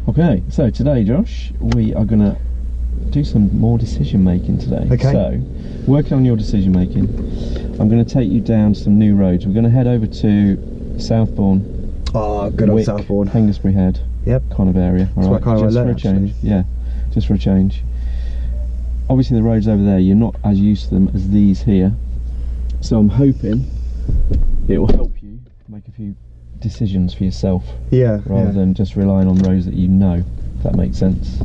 Okay, so today, Josh, we are going to do some more decision making today. Okay. So, working on your decision making, I'm going to take you down some new roads. We're going to head over to Southbourne. Oh, good old Wick, Southbourne. Hengistbury Head. Yep. Kind of area. That's what kind of just I for a learnt, change. actually. Yeah, just for a change. Obviously, the roads over there, you're not as used to them as these here. So I'm hoping it will help you make a few decisions for yourself. Yeah. Rather than just relying on roads that you know, if that makes sense.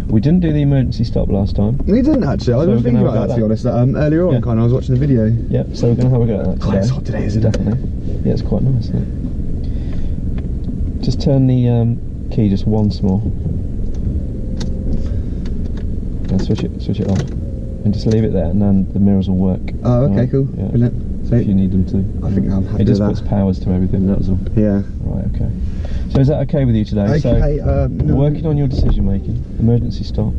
We didn't do the emergency stop last time. We didn't actually. I So was we're thinking gonna about have that, a to be honest. Earlier on, Yeah. kind of, I was watching the video. Yep, so we're going to have a go at that God, today. it's hot today, isn't it? Definitely. Yeah, it's quite nice, isn't it? Just turn the key just once more. And switch it on. And just leave it there, and then the mirrors will work. Oh, okay, Alright, cool. Yeah. Brilliant. If you need them to. I think I'm happy It with just that. puts powers to everything, that was all. Yeah. Right, okay. So is that okay with you today? Okay, So, no. working on your decision making, emergency stop,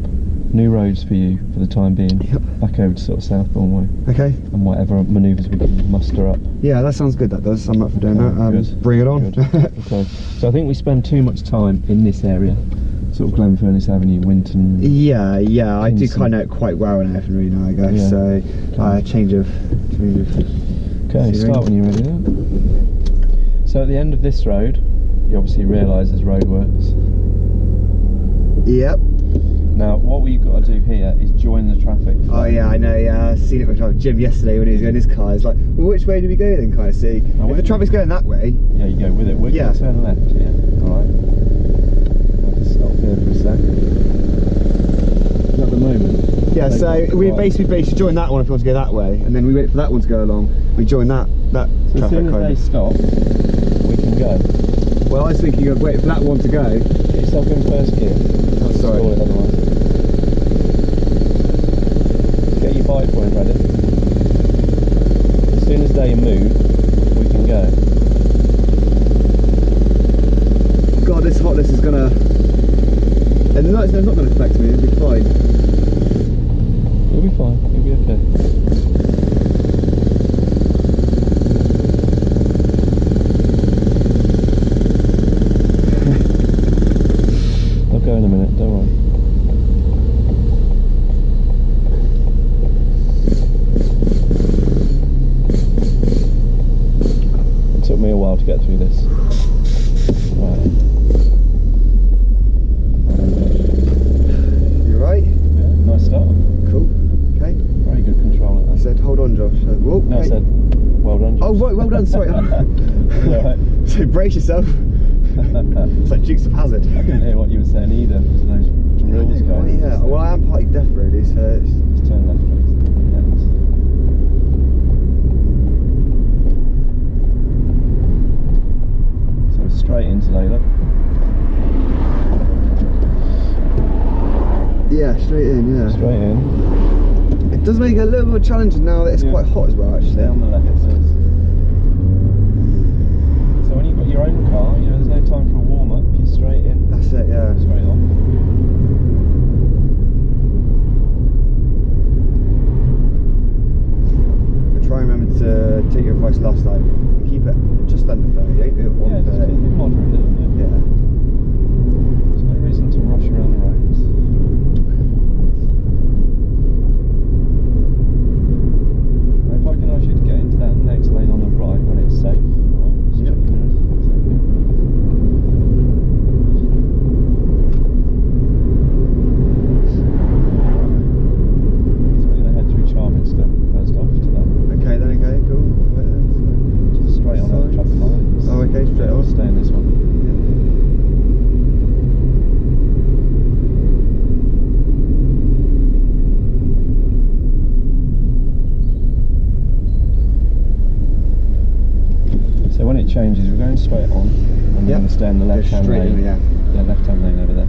new roads for you for the time being, Yep. back over to sort of Southbourne way, Okay. and whatever manoeuvres we can muster up. Yeah, that sounds good. That does. I'm up for doing Okay, that. good. Bring it on. Good. Okay. So I think we spend too much time in this area, sort of Glenfurniss Avenue, Winton. Yeah, I do Kingston. kind of quite well in Effenry now, I guess. Yeah. So, change of. Okay, start when you're ready then. So at the end of this road, you obviously realise there's roadworks. Yep. Now what we've got to do here is join the traffic. Oh yeah, I know. Yeah, I seen it with Jim yesterday when he was going his car. It's like, well, which way do we go then? Kind of see. If the traffic's going that way. Yeah, you go with it. We're Yeah. going to turn left. Yeah. All right. I'll just stop here for a sec. At the moment. Yeah. they've So got we right. basically join that one if you want to go that way, and then we wait for that one to go along. We join that So as traffic soon as kind they of. stop, we can go. Well, I was thinking of wait for that one to go. Get yourself in first gear. Oh, sorry. Call it otherwise. Get your bike point ready. As soon as they move, we can go. God, this hotness is gonna. And the night's not going to affect me. It'll be fine. You'll be fine. You'll be okay. I'll go in a minute, don't worry. It took me a while to get through this. Right. You right? Yeah, nice start. Cool. Okay. Very good control at I that. said, hold on, Josh. I said, whoa, No, I okay. said, well done. Oh, right, well done. Sorry. Alright. So brace yourself. It's like Dukes of Hazzard. I couldn't hear what you were saying either. So those drills going. Oh, yeah. Well, I am partly deaf, really, so it's... Just turn left, please. Yeah. So straight into Layla. Yeah, straight in, yeah. Straight in. It does make it a little more challenging now that it's Yeah. quite hot as well, actually. Stay on the left, it says. So when you've got your own car, you know, there's no time for a warm up. You're straight in, That's it, yeah. straight on. But try and remember to take your advice last night. Keep it just under 30, Yeah, just keep 130. it moderate. Yeah. Yeah. There's no reason to rush around the roads. Now, if I can ask you to get into that next lane on the right when it's safe, right? Just check Yep. your mirrors. So we're going to head through Charminster first off to that. Okay, then, okay, cool. Right then, Just straight on out the traffic lights. Oh, okay, straight on. Stay in this one. So when it changes, we're going straight on, and we're Yep. going to stay in the Go left-hand straight lane. in, yeah. Yeah, left-hand lane over there.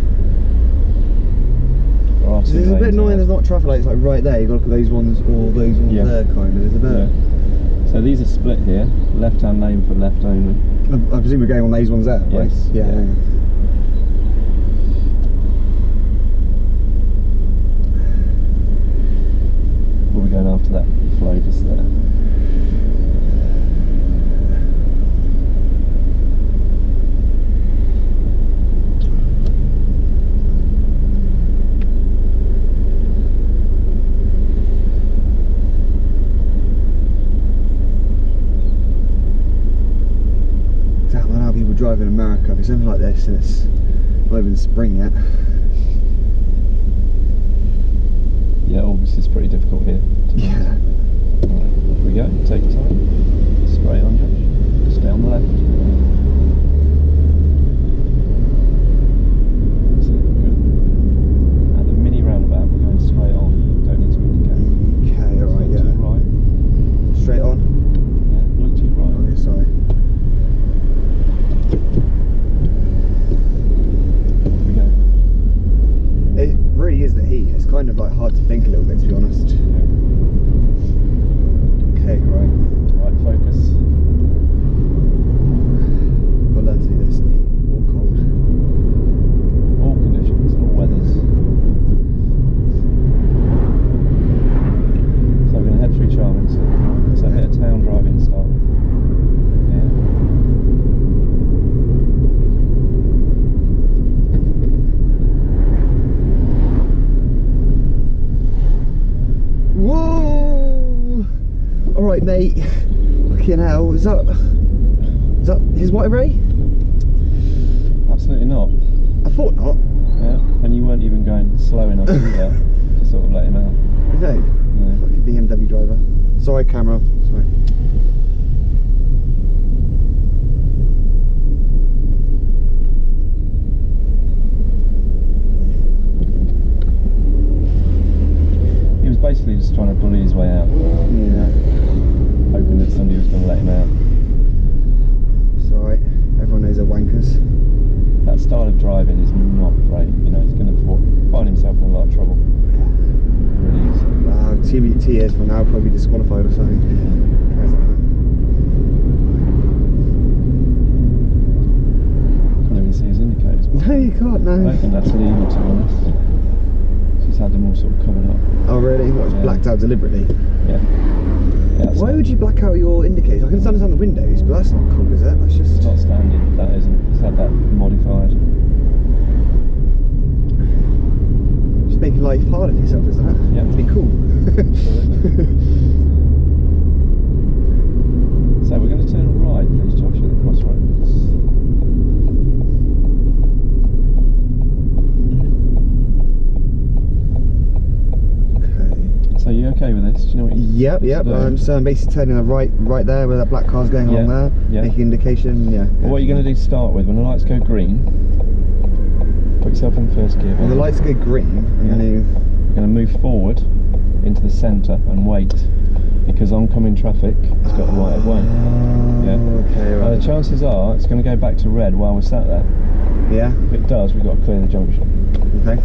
There are two It's a bit lanes annoying there. there's not traffic lights like right there. You've got to look at those ones or those ones Yeah. there, kind of. It's a bit... Yeah. So these are split here, left-hand lane for left only. I presume we're going on these ones there, right? Yes, Yeah. yeah. We'll be going after that flow just there. in America. If it's something like this and it's not even spring yet. Yeah, August is pretty difficult here. Yeah. Alright, here we go. Take your time. Straight on, Josh. Stay on the left. That's it. Good. At the mini roundabout, we're going straight on. Don't need to indicate. Okay, alright, Look to yeah. the right. Straight on. Yeah, look to your right. Okay, sorry. Here we go. It really is the heat. It's kind of like hard to think a little bit, to be honest. Okay, right. Right, focus. Got to learn to do this in heat or cold. All conditions, all weathers. So we're going to head through Charmington. So a bit of town driving to start with. Yeah. Whoa! Alright, mate. Fucking hell. Is that his white ray? Absolutely not. I thought not. Yeah. And you weren't even going slow enough either to sort of let him out. No. Yeah. Fucking BMW driver. Sorry, camera. Sorry. He was basically just trying to bully his way out. Yeah. Hoping that somebody was going to let him out. It's alright. Everyone knows they're wankers. That style of driving is not great. You know, he's going to find himself in a lot of trouble. It really is. Wow, 2 years from now, probably disqualified or something. Cares like that. Can't even see his indicators. No, you can't, no. I don't think that's illegal, to be honest. She's had them all sort of covered up. Oh, really? What, it's Yeah. blacked out deliberately? Yeah. Yeah, Why would you black out your indicators? I can understand the windows, but that's not cool, is it? That's It's just... not standard, that isn't. It's had that modified. Just making life hard on yourself, isn't it? Yeah. To be cool. Absolutely. So we're going to turn right, please, Josh, at the crossroads. Okay. So you okay with this? Do you know what you Yep, yep. So I'm basically turning the right there where that black car's going along there. Yeah. Making indication, yeah. Well, what you're going to do to start with, when the lights go green, put yourself in first gear. When the lights go green, I'm Yeah. going You're going to move forward into the centre and wait, because oncoming traffic has got the right of way. Yeah. Okay, right. The chances are it's going to go back to red while we're sat there. Yeah, If it does, we've got to clear the junction. okay.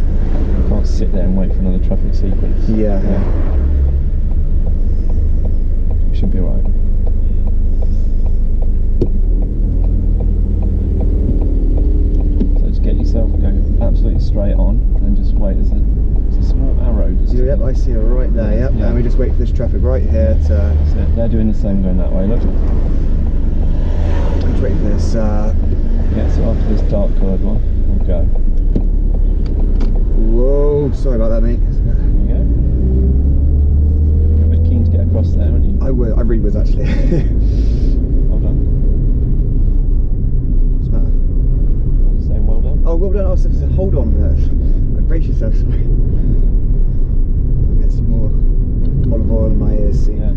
We can't sit there and wait for another traffic sequence. Yeah. We should be alright. So just get yourself going absolutely straight on and just wait. There's a small arrow. Just Yep, I see it right there, yep. Yeah. And we just wait for this traffic right here to... That's it. They're doing the same going that way, look. Just wait for this, Yeah, so after this dark coloured one, we'll go. Whoa, sorry about that, mate. There you go. You're a bit keen to get across there, aren't you? I really was actually. Well done. What's the matter? Saying well done. Oh, well done. Oh, so hold on. Brace yourself, sorry. Get some more olive oil in my ears, see. Yeah.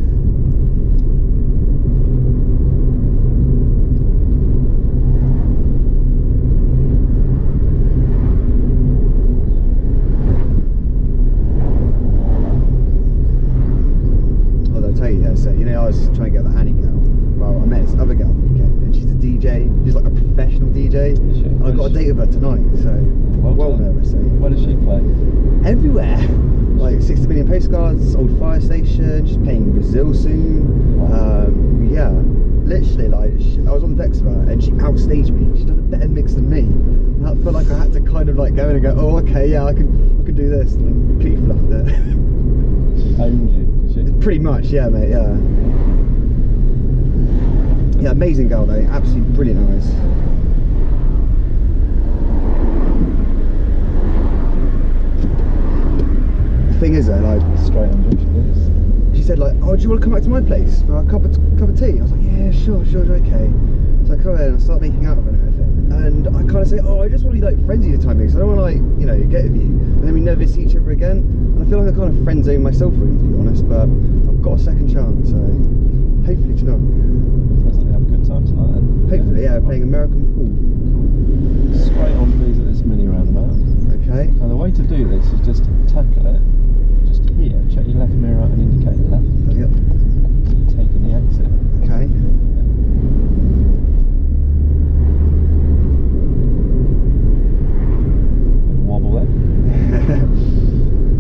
So, you know, I was trying to get the Annie girl. Well, I met this other girl weekend, and she's a DJ. She's like a professional DJ. Is she? And I got a date with her tonight, so well done. nervous. So. Where does she play? Everywhere. Like 60 million postcards, old fire station. She's playing Brazil soon. Yeah, literally, like I was on the decks of her, and she outstaged me. She's done a better mix than me. And I felt like I had to kind of like go in and go, oh, okay, yeah, I can do this, and I completely fluffed it. She owned you, did she? Pretty much, yeah, mate, yeah. Yeah, amazing girl though, absolutely brilliant eyes. The thing is though, like, Straight on, Josh, please. she said like, oh, do you want to come back to my place for a cup of tea? I was like, yeah, sure, okay. So I come in and I start making out with her and everything. and I kind of say, oh, I just want to be like friends with you time because I don't want to like, you know, get with you, and then we never see each other again. And I feel like I kind of friend zone myself really, to be honest. But I've got a second chance, so hopefully tonight. Sounds like they have a good time tonight then. Hopefully, yeah, playing American pool. Straight on, please, at this mini roundabout. Okay. Now the way to do this is just to tackle it. Just here, check your left mirror and indicate the left. Yep. So you're taking the exit. Okay. Wobble there.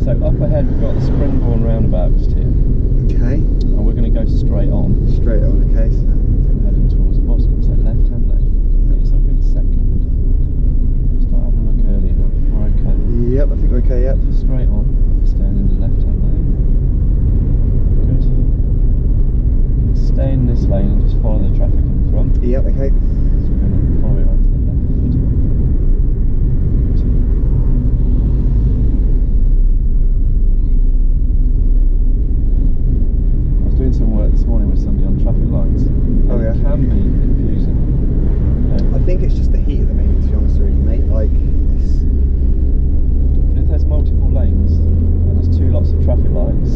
So up ahead we've got the Springbourne roundabout just here, Okay. and we're going to go straight on, Straight on. Okay. So. heading towards Boscombe. So left hand lane. Get yourself in second. Start having a look early enough. We're okay. Yep. I think we're okay. Yep. Straight on, staying in the left hand lane. Good. Stay in this lane and just follow the traffic in front. Yep. Okay. So we're going to follow it right to the left. Doing some work this morning with somebody on traffic lights. Oh, yeah. It can be confusing. I think it's just the heat of the main, to be honest with you, mate. Like, it's... If there's multiple lanes and there's two lots of traffic lights,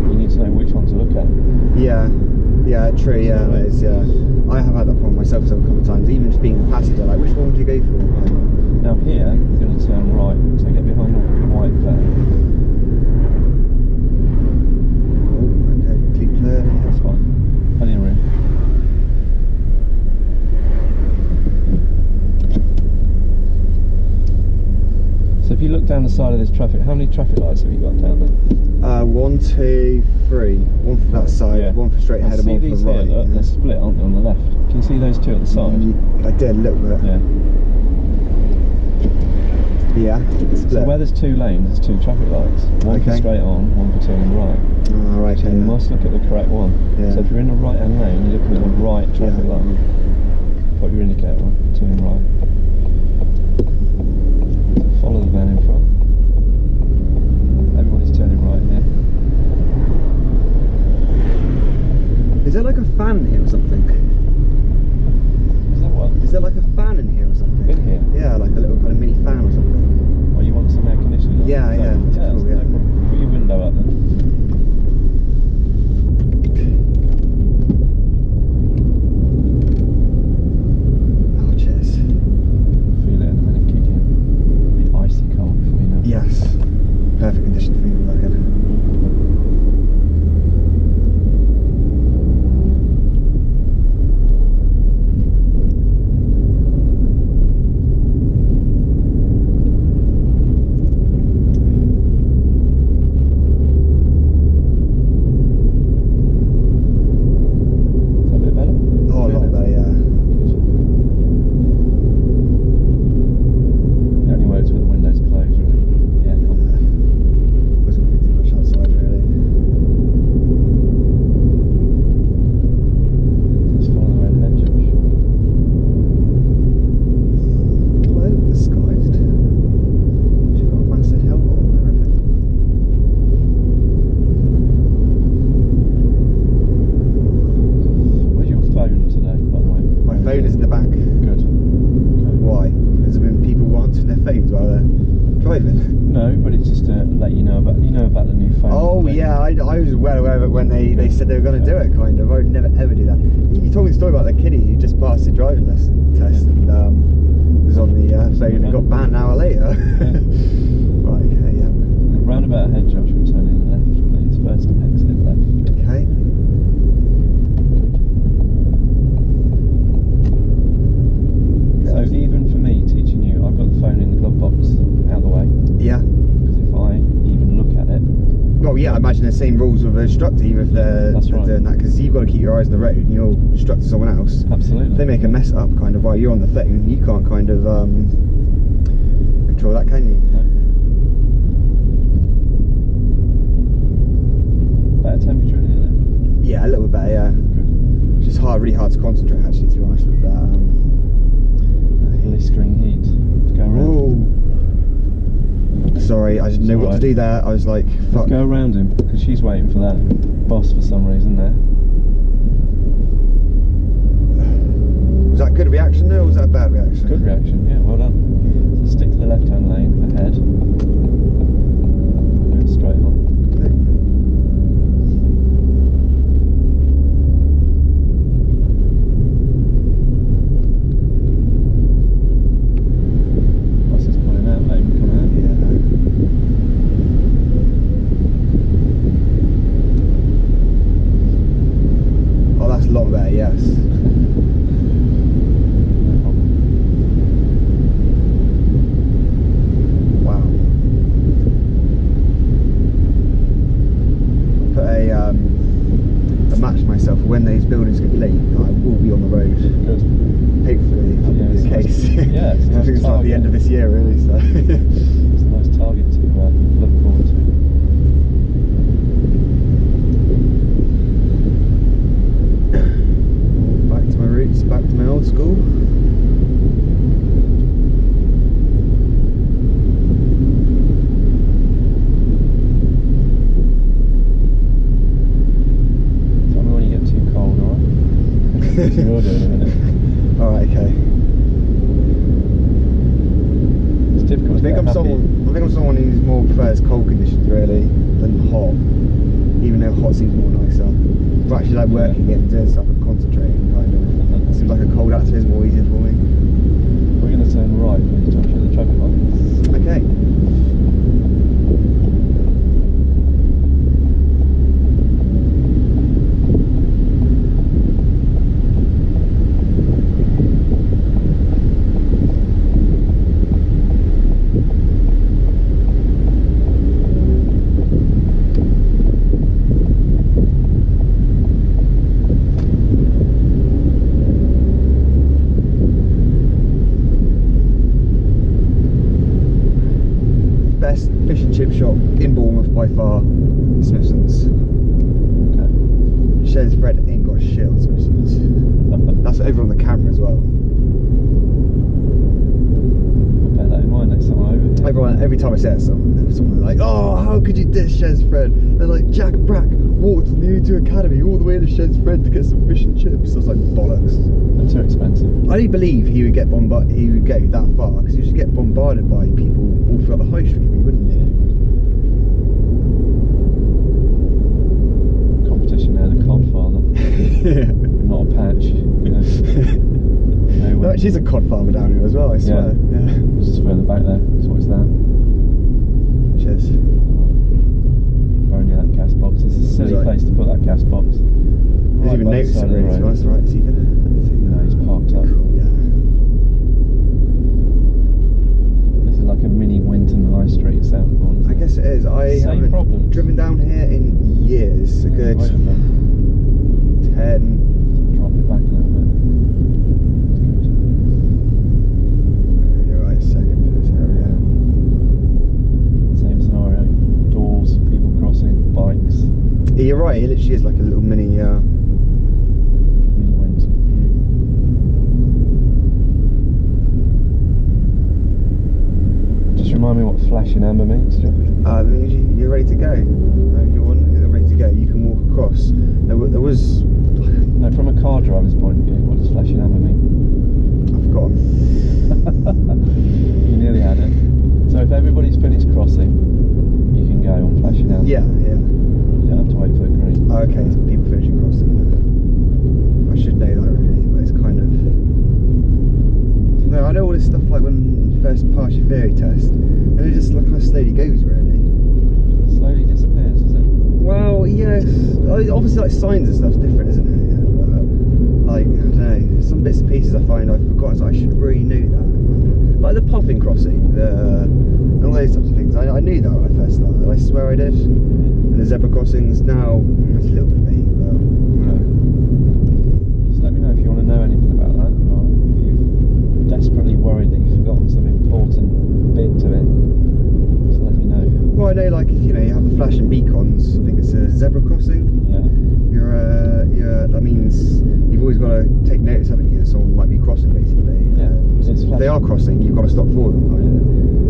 you need to know which one to look at. Yeah, yeah, true, yeah, that is, yeah. I have had that problem myself a couple of times, even just being a passenger, like, which one would you go for? Like, Now here, you're going to turn right, so get behind the white flag. oh, okay, keep clear. That's fine. Plenty of room. So if you look down the side of this traffic, how many traffic lights have you got down there? 1, 2, 3. One for that side, Yeah. one for straight ahead, and See one for these the here, right. look, they're split, aren't they, on the left? Can you see those two at the side? I did a little bit. Yeah. Yeah, split. So where there's two lanes, there's two traffic lights. One for Okay. straight on, one for turning right. Oh, right, So okay, you yeah. must look at the correct one. Yeah. So if you're in the right hand lane, you're looking at the right traffic Yeah. light. Put your indicator on, turning right. So follow the van in front. Everybody's turning right here. Is there like a fan here or something? Is that what? Is there like a fan in here or something? In here? Yeah, like a little kind of mini fan or something. Or you want some air conditioning on? Yeah, Is that- yeah, Yeah, cool, that's yeah. no problem. Put your window up then. Oh, cheers. Feel it in a minute, kick in. Be icy cold before you know it. Yes. Perfect condition for me to work in. Is that a bit better? Oh, a lot better, yeah. The only way is with the windows closed, really. The aircon. Wasn't really too much outside, really. Just follow the red hedge. Oh, they look disguised. She's got a massive helmet on and everything. Where's your phone today, by the way? My phone is in the back. Good. Okay. Why? Has there been people answering their phones while they're driving? No, but it's just to let you know about the new phone. Oh, Let yeah, I was well aware of it when they said they were going to do it, kind of. I would never ever do that. You told me the story about the kiddie who just passed the driving lesson test and was on the phone and got banned an hour later. Right, okay, yeah. Roundabout ahead, Josh, we're turning left, please. First exit left. Okay. So even for me teaching you, I've got the phone in the glove box out the way. Yeah. Because if I even look at it, Well, yeah, I imagine the same rules with an instructor, even if they're That's right. doing that, because you've got to keep your eyes on the road and you're instructing someone else. absolutely. If they make a mess up kind of while you're on the phone, you can't kind of control that, can you? No. Better temperature in here then? Yeah, a little bit better, yeah. Good. It's just really hard to concentrate actually, to be honest with that. Blistering heat. Let's go around. Ooh. Sorry, I didn't know what to alright. do there. I was like, fuck. Let's go around him, because she's waiting for that boss for some reason there. Was that good reaction though, or was that a bad reaction? Good reaction, yeah, well done. So stick to the left-hand lane ahead. Going straight on. Bus is pulling out, let him come out. Yeah. Oh, that's a lot better, yes. Myself when these buildings complete, I will be on the road. Good. Hopefully, that will be the case. Yeah, it's I think it's like the end of this year, really. So it's a nice target to look forward to. Back to my roots, back to my old school. You will do in a minute. Alright, okay. It's difficult I think I'm someone who's more prefers cold conditions really than hot. Even though hot seems more nicer. But actually like working it and doing stuff and concentrating kind of. It seems like a cold atmosphere is more easier for me. We're gonna turn right when you touch the traffic lights. Okay. Best fish and chip shop in Bournemouth by far, Smithson's. Okay. Shez Fred ain't got shit on Smithson's. That's over on the camera as well. I'll bear that in mind next time I'm over here. Every time I say it, someone like, oh, how could you dish Shez Fred? They're like, Jack Brack walked from the U2 Academy all the way to Shez Fred to get some fish and chips. I was like, bollocks. They're too expensive. I didn't believe he would get that far, because he would just get bombarded by people all throughout the high street, wouldn't he? Competition there, the Codfather. Yeah. Not a patch. You know. No, she's a codfather down here as well, I swear. Yeah. It's just further back there. So what's that? Cheers. Very near that gas box. It's a silly Right. place to put that gas box. Didn't even by the notice it side of the really, to be road. honest. Right, is he gonna? No, he's parked up. Yeah. This is like a mini Winton High Street, Southbourne. I guess it is. I Same haven't problem. driven down here in years. A good 10. Drop it back a little bit. You're right, second for this area. Same scenario. Doors, people crossing, bikes. Yeah, you're right. It literally is like a little mini. Mini Winton. Just remind me what flashing amber means, John. You're ready to go. You're ready to go. You can walk across. There was. No, from a car driver's point of view, what does flashing amber mean? I've forgotten. You nearly had it. So if everybody's finished crossing, you can go on flashing amber. Yeah, yeah. You don't have to wait for the green. Oh, okay, so people finishing crossing. I should know that really, but it's kind of. No, I know all this stuff like when you first pass your theory test, and it just like kind of slowly goes really. Slowly disappears, is it? Well, yes. Obviously, like signs and stuff's different, isn't it? Yeah, but, like, I don't know, some bits and pieces I find I've forgotten, so I should really know that. Like the puffin crossing, and all those types of things. I knew that when I first started. I swear I did. And the zebra crossings now, it's a little bit vague, but you know. Just let me know if you want to know anything about that, or if you're desperately worried that you've forgotten some important bit to it. Just let me know. Well, I know, like, if you know, you have the flashing beacons. I think it's a zebra crossing. Yeah. That means you've always got to take notice, haven't you? That someone might be crossing, basically. Yeah. And if they are crossing, you've got to stop for them. Kind of.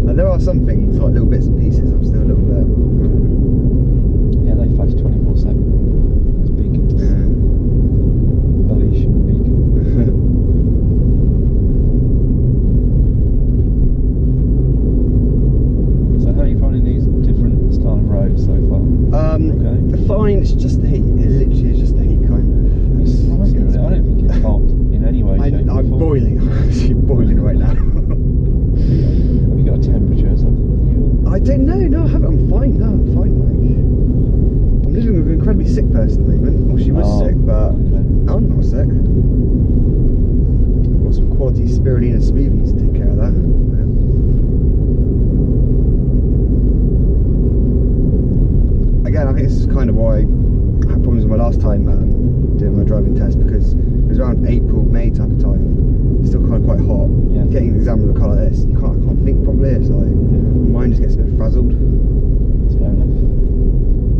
And there are some things, like little bits and pieces. I'm still a little bit. Yeah, they flash 24/7. Those beacons. Belician beacon. don't know. No, I haven't. I'm fine. No, I'm fine. Like, I'm living with an incredibly sick person at the moment. Well, she was sick, but I'm not sick. Got some quality spirulina smoothies to take care of that. Again, I think this is kind of why I had problems with my last time doing my driving test, because it was around April, May type of time. It's still kind of quite hot. Yeah. Getting an exam with a car like this, I can't think properly. It's like my mind just gets a bit frazzled. That's fair enough.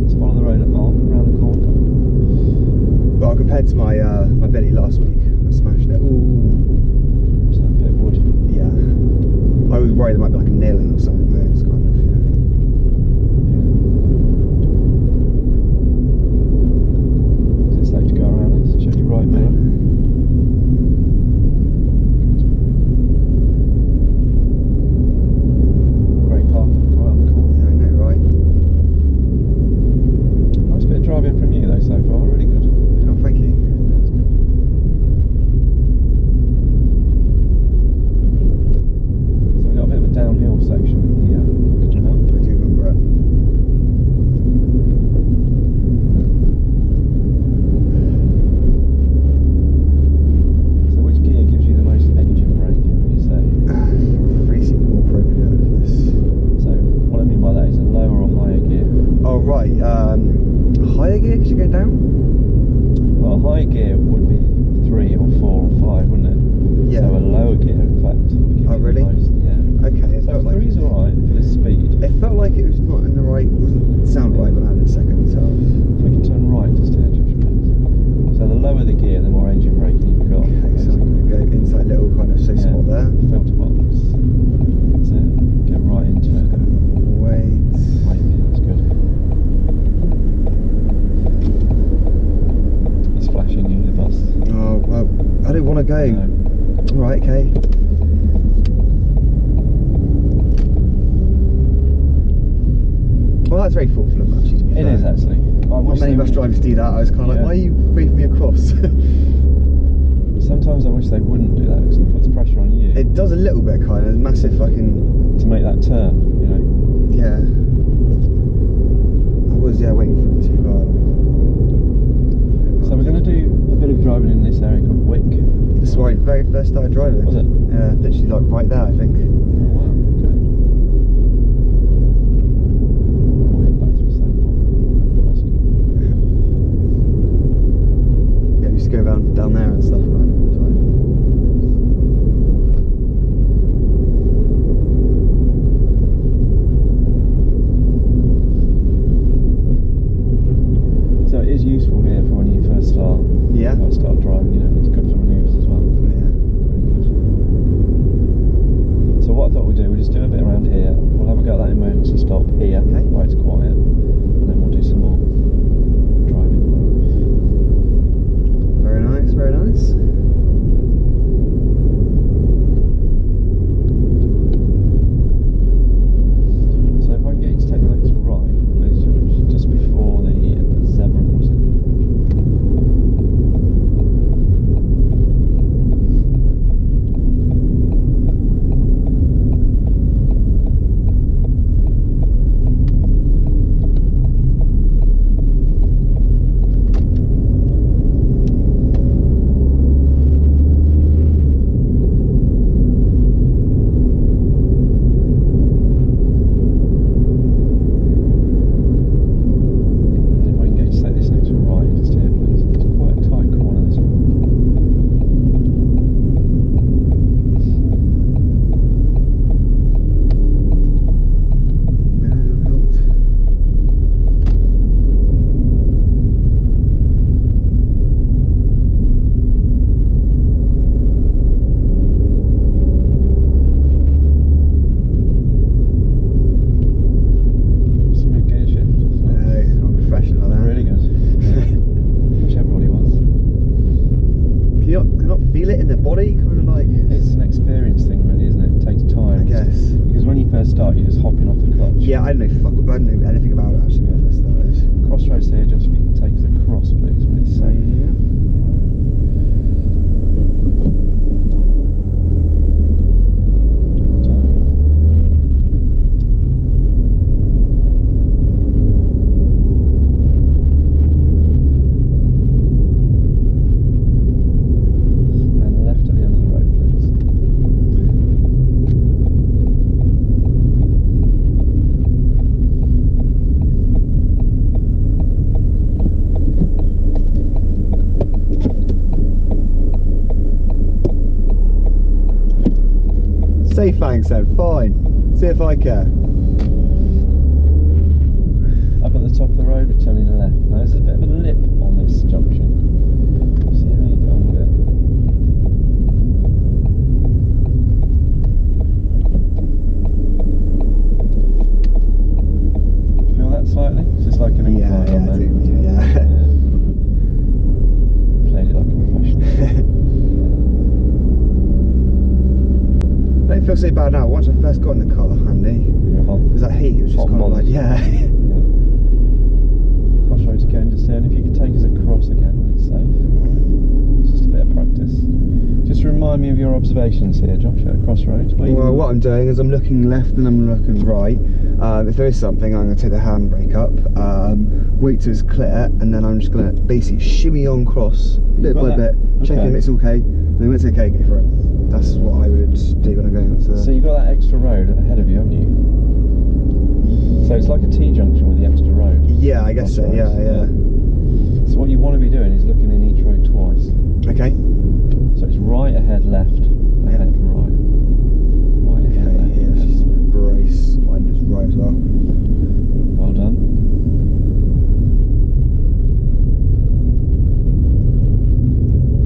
Let's follow the road around the corner. But compared to my my Bentley last week, I smashed it. Ooh. Is that a bit of wood? Yeah. I was worried there might be like a nail in or something, but it's kind of, you know. Is it safe to go around this? Show you right mirror. Great parking right on the corner. Yeah, I know, right? Nice bit of driving from you though so far, really good. Oh, thank you. That's good. So we've got a bit of a downhill section here. Coming up. I do remember it. So which gear gives you the most engine braking, would you say? Three seems more appropriate for this. So what I mean by that is a lower or higher gear. Oh, right. Higher gear because you're going down? Well, a higher gear would be 3 or 4 or 5, wouldn't it? Yeah. So a lower gear, in fact. would give Oh, you the really? most, yeah. Okay. It So felt like 3's alright for this speed. it felt like it was not in the right. Doesn't sound right when I had it second. So So we can turn right to steer Josh, please. So the lower the gear, the more engine braking you've got. okay, so I'm going to go into that little kind of safe Yeah. spot there. Filter box. That's it. Get right into it. Wait. Wait, yeah, that's good. He's flashing you, the bus. Oh, well, I don't want to go. No. Right, okay. Well, that's very thoughtful of Matchy, to be It fair. is actually. I Not wish many they bus would- drivers do that. I was kind of like, Yeah. why are you waving me across? Sometimes I wish they wouldn't do that because it puts pressure on you It does a little bit, kind of. Massive fucking. to make that turn, you know. Yeah. I was, yeah, waiting for him to. So we're going to do a bit of driving in this area called Wick. This is where I very first started driving. Was it? Yeah, literally like right there, I think. Oh wow, good. We'll head back to Istanbul. Yeah, we used to go down there and stuff, man. all the time. So it is useful here for when you first start. Yeah. First start driving, you know, it's good for manoeuvres as well. Yeah. Really good. So what I thought we'd do, we'll just do a bit around here. We'll have a go at that emergency stop here, Okay. where it's quiet, and then we'll do some more driving. Very nice, very nice. So if I can get you to take the next right, please, just before the zebra comes in. And if I can get you to take this next right, just here, please. It's quite a tight corner, this one. Mirrors have helped. Smooth gear shift. I'm professional there. Really good. Wish everybody was. Can you not feel it in the body? Kind of like. It's an experience thing, really, isn't it? It takes time. I guess. Because when you first start, you're just hopping off the clutch. Yeah, I don't know anything about it actually when I first started. Crossroads here, just if you can take us across, please, when it's safe. thanks then. Fine. See if I care. Up at the top of the road, we're turning left. Now there's a bit of a lip on this junction. See how you get on with it. Feel that slightly? It's just like an incline Yeah, on I there. do. Yeah. Played it like a professional. I don't feel so bad now. Once I first got in the car, Andy, You're hot. it was that heat. It was just Hot kind of like, monster. yeah. Crossroads again, just there. And if you could take us across again when it's safe. It's just a bit of practice. Just remind me of your observations here, Josh, at Crossroads, please. Well, what I'm doing is I'm looking left and I'm looking right. If there is something, I'm going to take the handbrake up, wait till it's clear, and then I'm just going to basically shimmy on cross, bit by bit, checking if it's okay. Then when it's okay, go for it. That's what I would do when I'm going up to the... So you've got that extra road ahead of you, haven't you? So it's like a T-junction with the extra road. Yeah, I guess so, yeah. So what you want to be doing is looking in each road twice. Okay. So it's right ahead, left, ahead, right. Right ahead, Okay, left, yeah, ahead, just right. brace. Mine is right as well. Well done.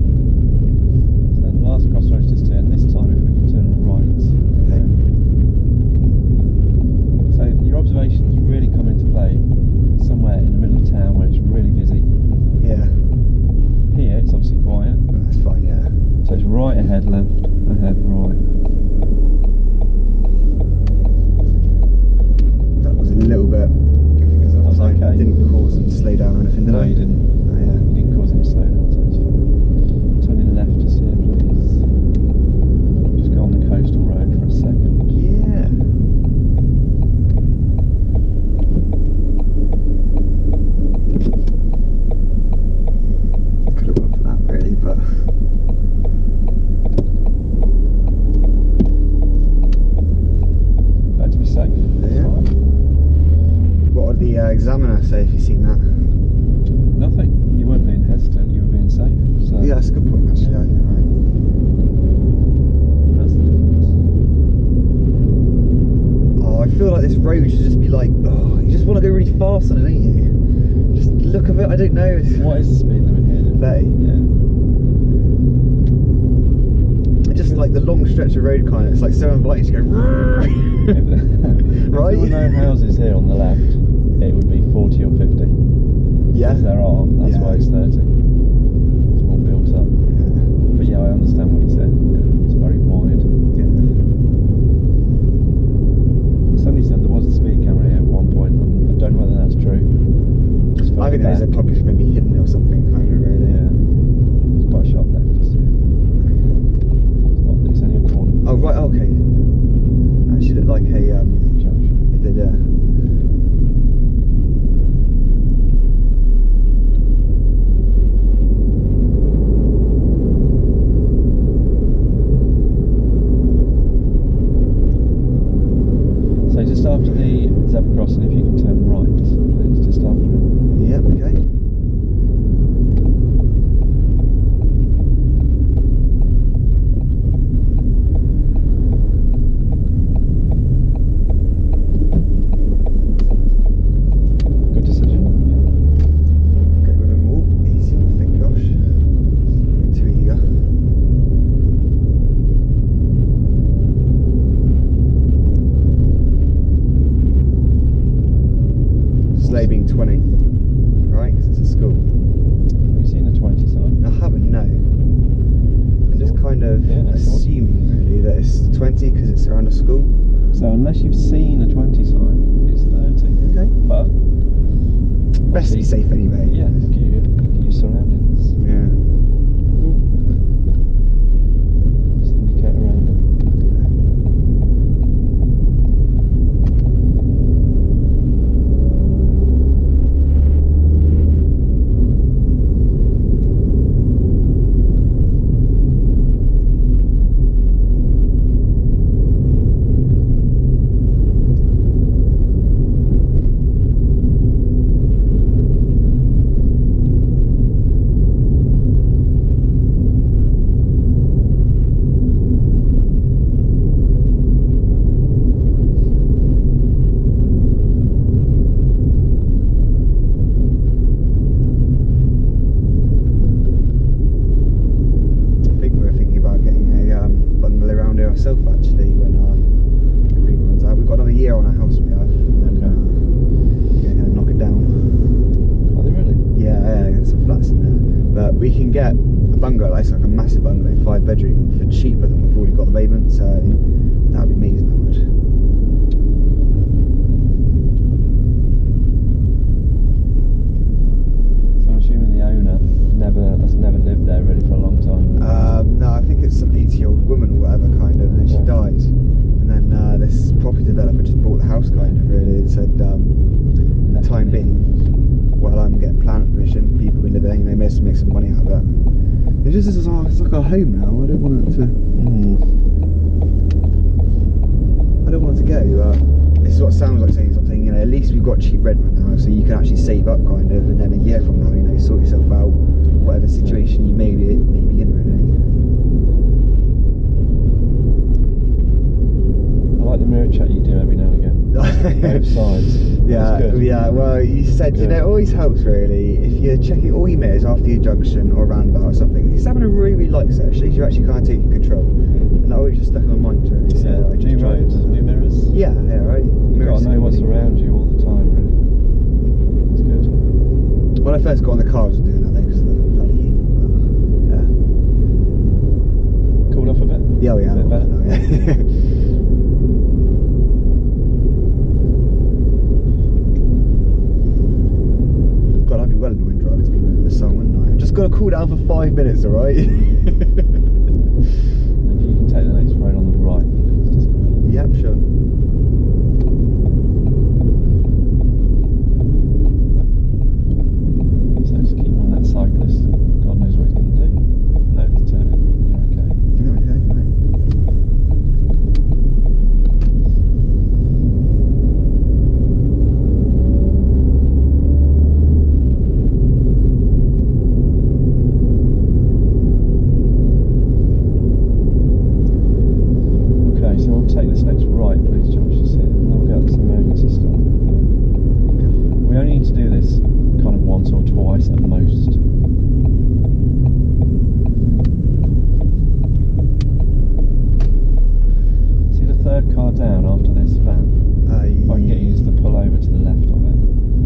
So then the last crossroads just turn. This time if we can turn right. Okay. So your observations really come into play somewhere in the middle of town where it's really busy. Yeah, Here it's obviously quiet. that's fine, yeah. So it's right ahead, left, ahead, right. That was a little bit... because I That's okay. didn't cause them to slow down or anything, did No, I? you didn't. Oh, yeah. You didn't cause him to slow down, so it's fine. Turning left just here, please. Just go on the coastal road for a second. Yeah. Could have gone for that really, but Better to be safe. Yeah. Fine. what would the examiner say if you've seen that? Nothing. You weren't being hesitant, you were being safe. So Yeah, that's a good point actually. Yeah, you're right. that's the difference. Oh, I feel like this road should just be like, oh, you just want to go really fast on it, don't you? Just look of it, I don't know. What is the speed limit here? 30. Yeah. Just like the long stretch of road kind of, it's like so inviting to go, If right? there were no houses here on the left, it would be 40 or 50. Yeah. If there are, that's Yeah. why it's 30. It's more built up. But yeah, I understand what you said. Yeah, it's very wide. Yeah. Somebody said there was a speed camera here at one point. I don't know whether that's true. Just I think further there's back. probably just maybe hidden it or something kind of really. Yeah. It's quite a sharp left to see. It's only a corner. Oh right, okay. Actually looked like a Junction. it did, yeah. So just after the zebra crossing, if you can turn right, please, just after it. Yep, okay. Good decision. Go with them all. Easy, I think, Josh. Too eager. Sleigh being 20, right? Because it's a school. Have you seen the 20 sign? I haven't, no. I'm just kind of Yeah, I thought- assuming really that it's 20 because it's around a school. So unless you've seen a 20 sign, it's 30. Okay. But Best to be obviously- safe anyway. Yeah, look at your surroundings. Yeah. Just indicate around it. massive bungalow, 5-bedroom, for cheaper than we've already got the payment, so that'd be amazing, that would. So I'm assuming the owner has never lived there really for a long time. No, I think it's some 80-year-old woman or whatever, kind of, and then she died. And then this property developer just bought the house, kind of, really, and said, time being, while I'm getting planning permission, people can live there, you know, make some money out of that. It's just, it's like our home now. I don't want it to. I don't want it to go. This is what it sounds like saying something. You know, at least we've got cheap rent right now, so you can actually save up, kind of, and then a year from now, you know, sort yourself out, whatever situation you may be in, really. I like the mirror chat you do every now and again. Both sides. Yeah. Well, you said, you know, it always helps really if you're checking all your mirrors after your junction or roundabout or something. It's having a really light set, actually. You're actually kind of taking control, and that always just stuck in my mind, really. So I just new roads, new mirrors. Yeah, right. You've got to know what's around you all the time, really. It's good. When I first got in the car, I was doing that though because of the bloody heat. Yeah. Cooled off a bit. Yeah, we have. A bit better. Yeah. God, I'd be well annoying driving to be in the sun, wouldn't I? I've just got to cool down for 5 minutes, alright? If you can take the next road on the right, it's just convenient. Yep, sure. So just keep on that cyclist. God knows what he's going to do. No, he's turning. You're okay. Yeah, okay, right. Take this next right, please, Josh. Just here. And I'll go at this emergency stop. We only need to do this kind of once or twice at most. See the third car down after this van? I can get you just to pull over to the left of it,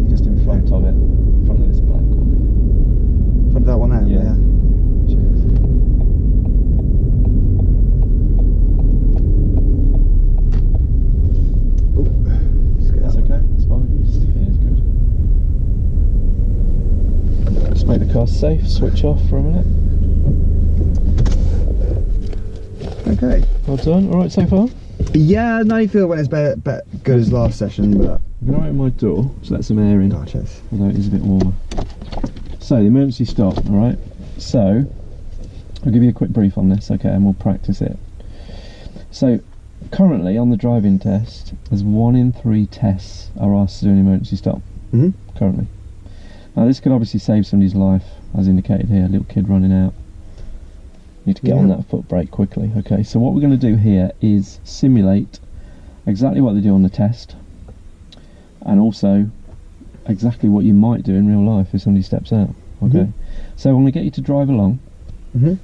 just in front of it, in front of this black one here. Front of that one there? Yeah. Cheers. That's okay, it's fine. Just here's good. Just make the car safe, switch off for a minute. Okay. Well done, alright so far? Yeah, now you feel when it's better, good as last session, but. I'm going to open my door to let some air in, Gotcha. although it is a bit warmer. So, the emergency stop, alright? So, I'll give you a quick brief on this, okay, and we'll practice it. So, currently on the driving test, there's 1 in 3 tests are asked to do an emergency stop. Currently. Now this could obviously save somebody's life, as indicated here, a little kid running out. Need to get on that foot brake quickly. Okay, so what we're going to do here is simulate exactly what they do on the test, and also exactly what you might do in real life if somebody steps out. Okay, so I'm going to get you to drive along.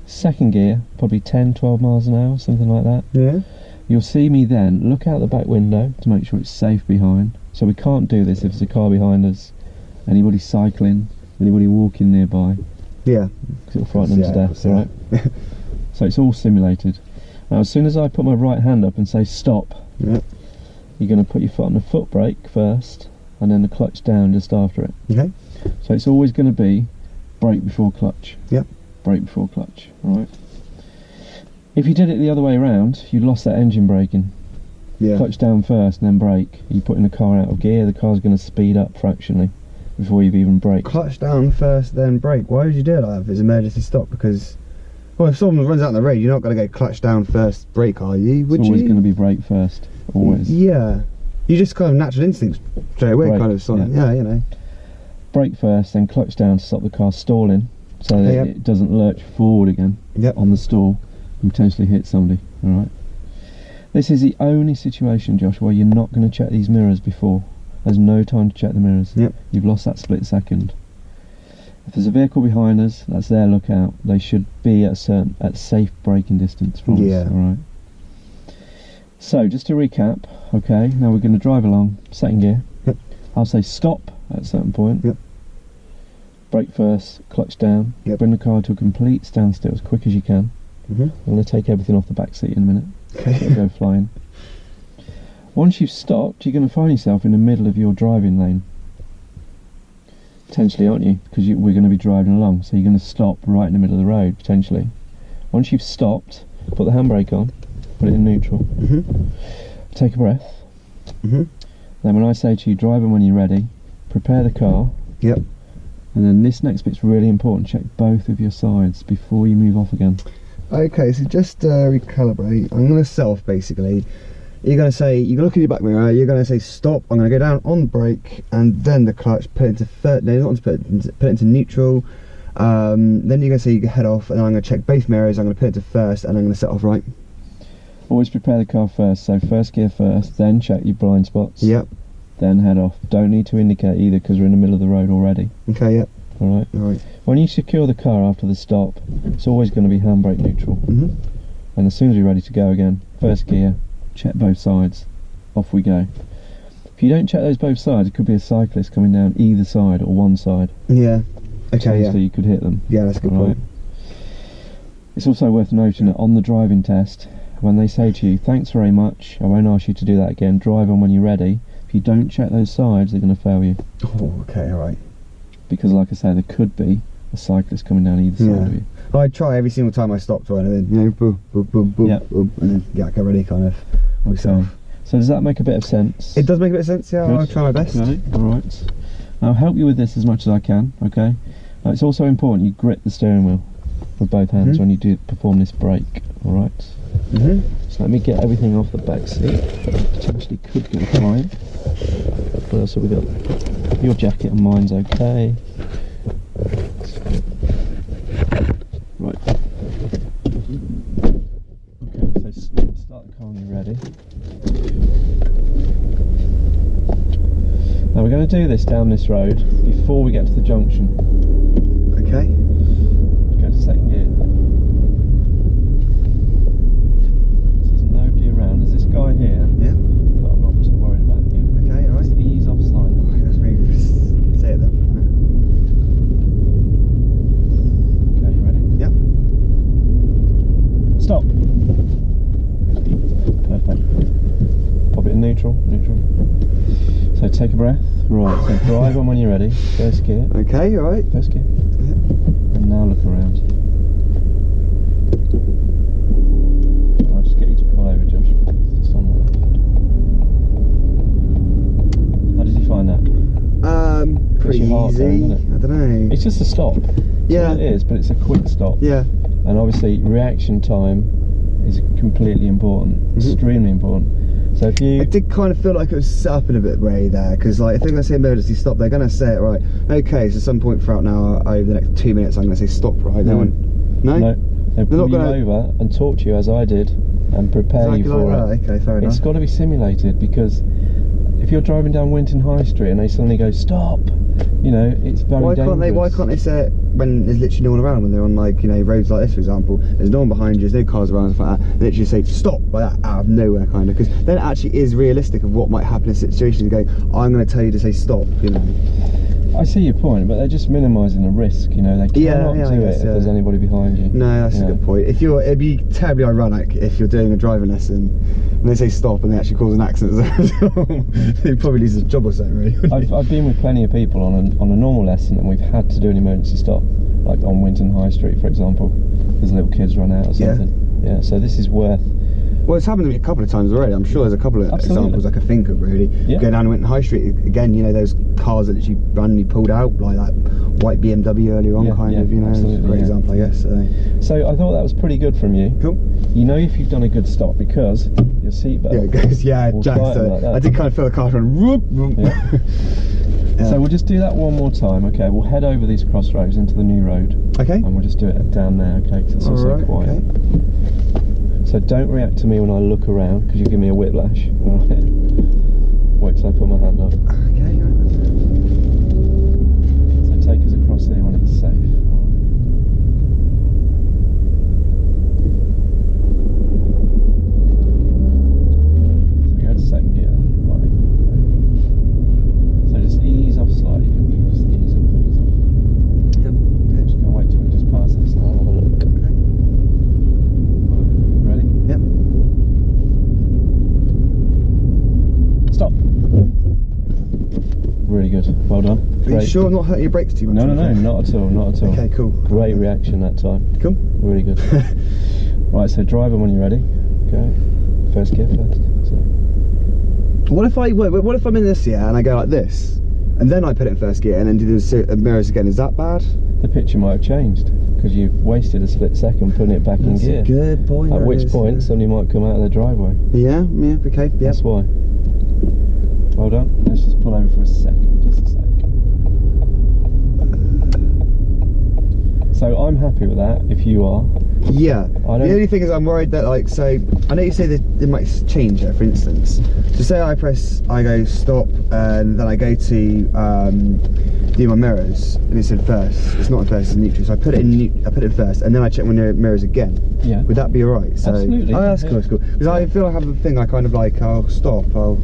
Second gear, probably 10-12 miles an hour, something like that. Yeah. You'll see me then look out the back window to make sure it's safe behind. So we can't do this if there's a car behind us, anybody cycling, anybody walking nearby. Yeah. Because it'll frighten them to death, alright? So it's all simulated. Now as soon as I put my right hand up and say stop, you're going to put your foot on the foot brake first, and then the clutch down just after it. Okay. So it's always going to be brake before clutch. Yep. Brake before clutch, alright? If you did it the other way around, you'd lost that engine braking. Yeah. Clutch down first and then brake. You're putting the car out of gear, the car's going to speed up fractionally before you've even braked. Clutch down first, then brake. Why would you do it like that if it's emergency stop? Because, well, if someone runs out on the road, you're not going to go clutch down first, brake, are you? Would it's always you? going to be brake first, always. Yeah. You just kind of natural instincts straight away, Brake, kind of something. yeah. Yeah, you know. Brake first, then clutch down to stop the car stalling, so that it doesn't lurch forward again on the stall and potentially hit somebody. Alright. This is the only situation, Josh, where you're not going to check these mirrors before. There's no time to check the mirrors. You've lost that split second. If there's a vehicle behind us, that's their lookout. They should be at safe braking distance from us. Alright. So just to recap, okay, now we're going to drive along, second gear. I'll say stop at a certain point. brake first, clutch down, Yep. bring the car to a complete standstill as quick as you can. Mm-hmm. I'm going to take everything off the back seat in a minute. Okay. It'll go flying. Once you've stopped, you're going to find yourself in the middle of your driving lane. Potentially, aren't you? Because we're going to be driving along, so you're going to stop right in the middle of the road, potentially. Once you've stopped, put the handbrake on, put it in neutral, Mm-hmm. take a breath. Mm-hmm. Then when I say to you, drive when you're ready, prepare the car. Yep. And then this next bit's really important, check both of your sides before you move off again. Okay, so just recalibrate. I'm going to set off basically. You're going to say, you can look in your back mirror, you're going to say stop, I'm going to go down on the brake and then the clutch, put it into third, no, not put it into neutral. Then you're going to say you can head off, and then I'm going to check both mirrors, I'm going to put it into first, and I'm going to set off right. Always prepare the car first, so first gear first, then check your blind spots. Yep. Then head off. Don't need to indicate either because we're in the middle of the road already. Okay, yep. Alright? Alright. When you secure the car after the stop, it's always going to be handbrake neutral. Mm-hmm. And as soon as you're ready to go again, first gear, check both sides, off we go. If you don't check those both sides, it could be a cyclist coming down either side or one side. Yeah. Okay, So yeah. you could hit them. Yeah, that's a good Alright? point. It's also worth noting that on the driving test, when they say to you, thanks very much, I won't ask you to do that again, drive on when you're ready, if you don't check those sides, they're going to fail you. Oh, okay, alright. Because like I say, there could be a cyclist coming down either side of you. I try every single time I stop to one, and then, you know, boom, boom, boom, boom, Yep. boom, and then get ready kind of myself. So does that make a bit of sense? It does make a bit of sense, yeah. Good. I'll try my best. Okay, alright. I'll help you with this as much as I can, okay? It's also important you grip the steering wheel with both hands Mhm. when you do perform this brake, alright? Mm-hmm. So let me get everything off the back seat. Potentially could go flying. What else have we got? Your jacket and mine's okay. Right. Okay, so start the car when you're ready. Now we're going to do this down this road before we get to the junction. Okay. Go to second gear. There's nobody around. There's this guy here, Yeah. but I'm not too worried about him. Okay, alright. Just ease off slightly. Right, let's maybe just say it then. Okay, you ready? Yep. Stop. Perfect. Pop it in neutral. So take a breath. Right, so drive on when you're ready. First gear. Okay, alright. First gear. Yep. And now look around. I'll just get you to pull over, Josh. Just on the left. How did you find that? Pretty your heart easy. going, isn't it? I don't know. It's just a stop. That's Yeah. what it is, but it's a quick stop. Yeah. And obviously reaction time is completely important, extremely important. So if you... It did kind of feel like it was set up in a bit way there, because like if they're going to say emergency stop, they're going to say it right. Okay, so some point throughout now, over the next 2 minutes, I'm going to say stop, right? No. No? No, they'll pull not you gonna- over and talk to you as I did and prepare you Exactly for like it. that. Okay, fair enough. It's got to be simulated, because if you're driving down Winton High Street and they suddenly go stop, you know, it's very dangerous. Why can't they say it when there's literally no one around, when they're on, like, you know, roads like this, for example, there's no one behind you, there's no cars around, stuff like that, literally say stop like that out of nowhere, kind of, because then it actually is realistic of what might happen in a situation. Going, I'm going to tell you to say stop, you know. I see your point, but they're just minimising the risk, you know, they cannot I do guess, it if there's anybody behind you. No, that's Yeah. a good point. It'd be terribly ironic if you're doing a driving lesson and they say stop and they actually cause an accident. He probably loses his job or something, really. I've been with plenty of people on a normal lesson and we've had to do an emergency stop, like on Winton High Street, for example, because little kids run out or Yeah. something. Yeah, so this is worth... Well, it's happened to me a couple of times already. I'm sure there's a couple of Absolutely. examples I can think of, really. Yeah. Going down Winton High Street, again, you know, those cars that literally randomly pulled out, like that white BMW earlier on, Yeah, kind yeah, of, you know, it's a absolutely, great yeah. example, I guess. So I thought that was pretty good from you. Cool. You know if you've done a good stop because your seatbelt... Yeah, it goes, yeah, will Jack, tighten like that. I did kind of feel the car run, whoop, whoop. Yeah. Yeah. So we'll just do that one more time, okay? We'll head over these crossroads into the new road. Okay. And we'll just do it down there, okay? Because it's also Alright, quiet. okay. So don't react to me when I look around, because you give me a whiplash. Alright. Wait till I put my hand up. Okay, right. So take us across here when it's safe. So we go to second gear then. Right. So just ease off slightly. Just ease off, ease off. Stop. Really good. Well done. Are you sure I'm not hurting your brakes too much? No, not at all, not at all. Okay, cool. Great reaction that time. Cool. Really good. Right, so drive them when you're ready. Go. First gear first. So. What if I'm in this, yeah, and I go like this, and then I put it in first gear and then do the mirrors again? Is that bad? The picture might have changed because you've wasted a split second putting it back That's in gear. A good point. At which point somebody might come out of the driveway. Yeah, okay, yeah. That's why. Well done. Let's just pull over for a second, just a sec. So I'm happy with that, if you are. Yeah. The only thing is I'm worried that, like, so I know you say that it might change it, for instance. So say I go stop, and then I go to do my mirrors, and it's in first. It's not in first, it's in neutral. So I put it in first, and then I check my mirrors again. Yeah. Would that be alright? So, absolutely. Oh, that's cool. That's cool. Because I feel I have a thing. I kind of like I'll stop, I'll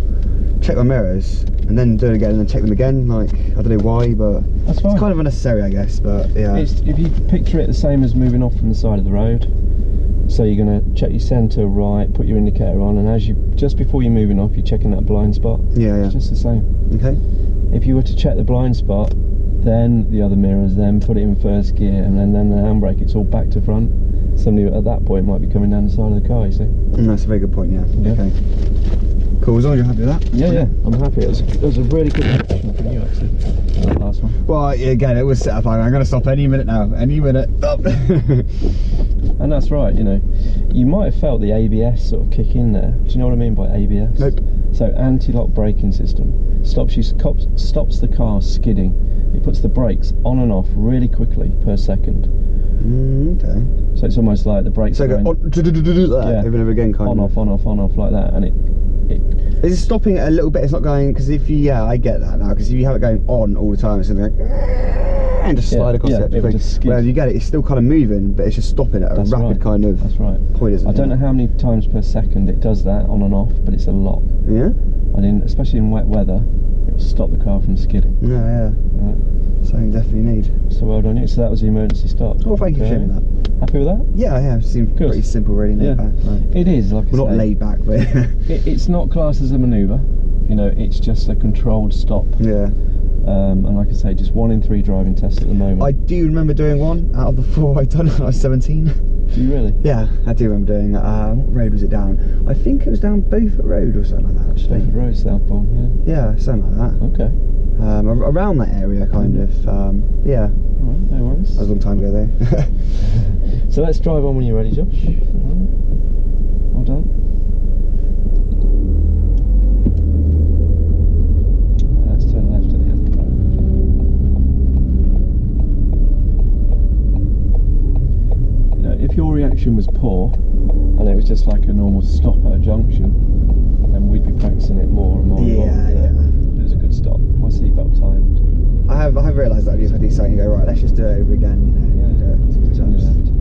check my mirrors, and then do it again, and then check them again. Like I don't know why, but that's fine. It's kind of unnecessary, I guess. But yeah. If you picture it the same as moving off from the side of the road. So you're going to check your centre right, put your indicator on, and just before you're moving off, you're checking that blind spot. Yeah. It's just the same. Okay. If you were to check the blind spot, then the other mirrors, then put it in first gear, and then the handbrake, it's all back to front. Somebody at that point might be coming down the side of the car, you see. That's a very good point, yeah. Okay. Cool, as long as you're happy with that. Yeah, I'm happy. It was a really good reaction from you, actually, that last one. Well, again, it was set up. I'm going to stop any minute now. Any minute. Stop. And that's right, you know. You might have felt the ABS sort of kick in there. Do you know what I mean by ABS? Nope. So anti-lock braking system stops the car skidding. It puts the brakes on and off really quickly per second. Okay. So it's almost like the brakes are going over and over again, kind of. On off like that, and it is it stopping it a little bit? It's not going, because if you, I get that now, because if you have it going on all the time, it's going to go and just slide across it. Well, you get it, it's still kind of moving, but it's just stopping at a rapid kind of point, isn't it? I don't know how many times per second it does that on and off, but it's a lot. Yeah? And especially in wet weather, it will stop the car from skidding. Yeah. Right. Something definitely need. So well done you. So that was the emergency stop. Oh, thank you for showing that. Happy with that? Yeah, it seemed pretty simple, really laid back. Right. It is, like I say. Not laid back, but it's not classed as a manoeuvre. You know, it's just a controlled stop. Yeah. And like I say, just 1 in 3 driving tests at the moment. I do remember doing one out of the 4 I'd done when I was 17. Do you really? Yeah, I do remember doing that. What road was it down? I think it was down Beaufort Road or something like that, actually. Beaufort Road, Southbourne, yeah. Yeah, something like that. Okay. Around that area, kind of. Yeah. Alright, no worries. That was a long time ago, though. So let's drive on when you're ready, Josh. Alright. Well done. Let's turn left at the end of the road. Now, if your reaction was poor, and it was just like a normal stop at a junction, then we'd be practicing it more and more and more. Yeah. It was a good stop. My seatbelt tightened. I have realised that if I do something, you go, right, let's just do it over again, you know. Yeah. Turn left.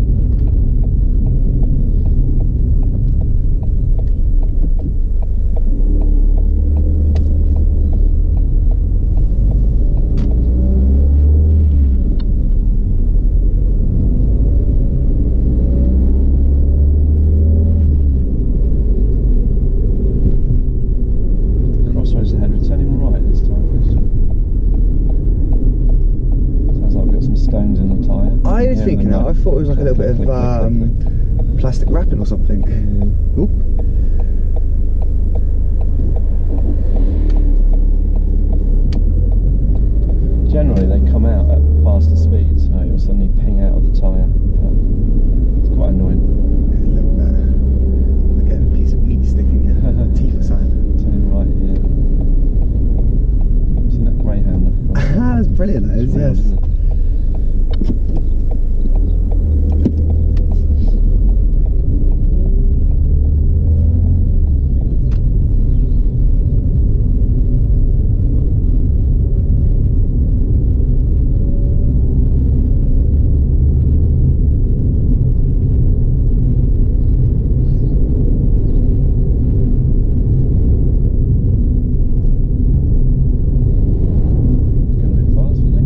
Crossroads ahead, we're turning right this time, please. Sounds like we've got some stones in the tyre. I was thinking that. I thought it was like a little bit of plastic wrapping or something. Yeah. Oop. Generally they come out at faster speeds, so you'll suddenly ping out of the tyre, but it's quite annoying. Yeah, a little bit. Like a piece of meat sticking in your teeth or something. Turning right here. Seen that Greyhound? Ah, that's brilliant, that is, yes. Isn't it? Gonna be fast, isn't it?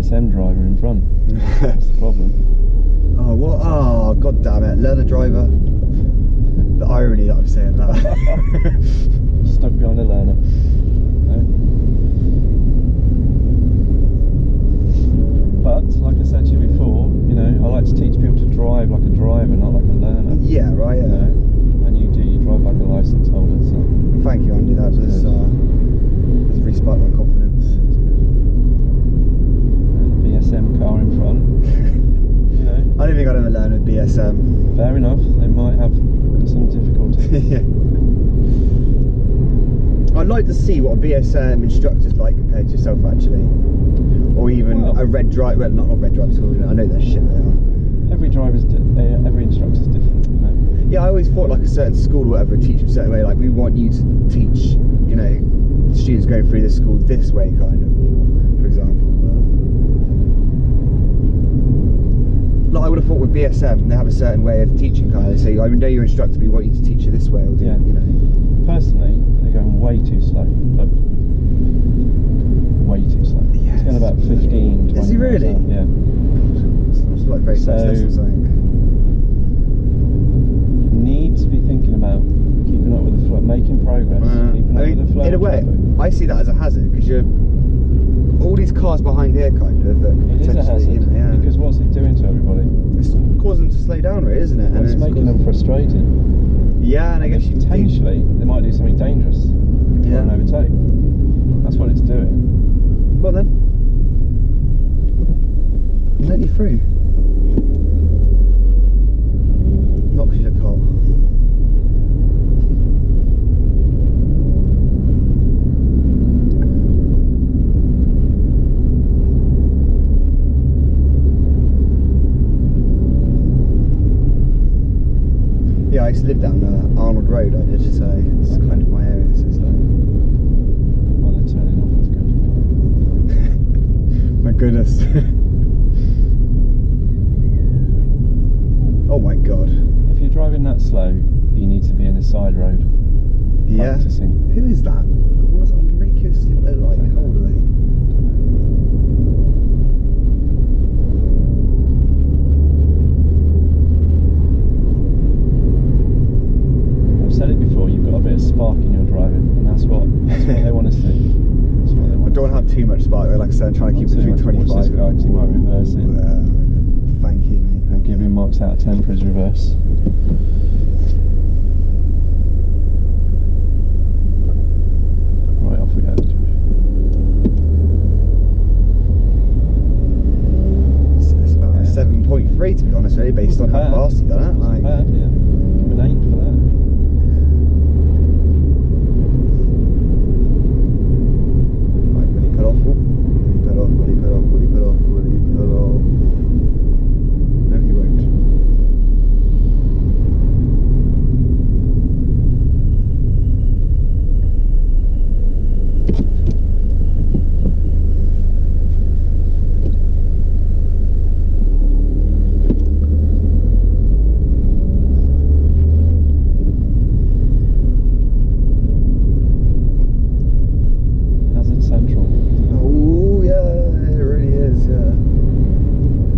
BSM driver in front. That's the problem. Oh, what? Oh, god damn it. Learner driver. The irony that I'm saying that. Stuck behind a learner. No? But, like I said to you before, you know, I like to teach people to drive like a driver, not like a learner. Yeah, right, yeah. You know? And you do, you drive like a licence holder, so. Thank you, Andy. That's re-sparked my confidence. BSM car in front. You know. I don't think I'd ever learn with BSM. Fair enough, they might have some difficulty. Yeah. I'd like to see what a BSM instructor's like compared to yourself, actually. Or even a red drive. Well, not red drive school. I know they're shit. They are. Every driver's, every instructor's different. You know? Yeah, I always thought like a certain school or whatever teach a certain way. Like we want you to teach, you know, students going through this school this way, kind of. Or, for example. Like I would have thought with BSM, they have a certain way of teaching, kind of. So I know you're instructor, but we want you to teach it this way, or do yeah. You know. Personally, they're going way too slow. But way too slow. Yes. It's going about 15, 20 Is he really? miles an hour. Yeah. It's like very fast or something. Need to be thinking about keeping up with the flow, making progress, keeping up with the flow. In a way, I see that as a hazard because you're all these cars behind here, kind of. That It is a hazard, you know, yeah. because what's it doing to everybody? It's causing them to slow down, really, isn't it? Well, it's making them frustrated. Yeah, and I guess you potentially they might do something dangerous. Yeah. Try and overtake. That's what it's doing. Well then, let you through. Not because you look cold. Yeah, I used to live down Arnold Road, I did, so it's kind of my area, so it's like... Well, they're turning off, that's good. My goodness. Oh my god. If you're driving that slow, you need to be in a side road. Yeah. Practicing. Who is that? I'm really curious to see what they're like. How old are they? I've said it before, you've got a bit of spark in your driving, and that's what they want to see. That's what they I want don't have too much spark though, like I said, I'm trying to keep it between 25 Watch this guy, 'cause he might reverse it. Thank you, mate. And give him marks out of 10 for his reverse. Right, off we go. It's about 7.3 to be honest, really, based on how fast he done it. Not Like, bad, yeah. Give him an 8 for that. right, will he put off? Will he put off? Will he put off? Will he put off? Will he put off? No, he won't. Hazard Central. Oh yeah, it really is. Yeah.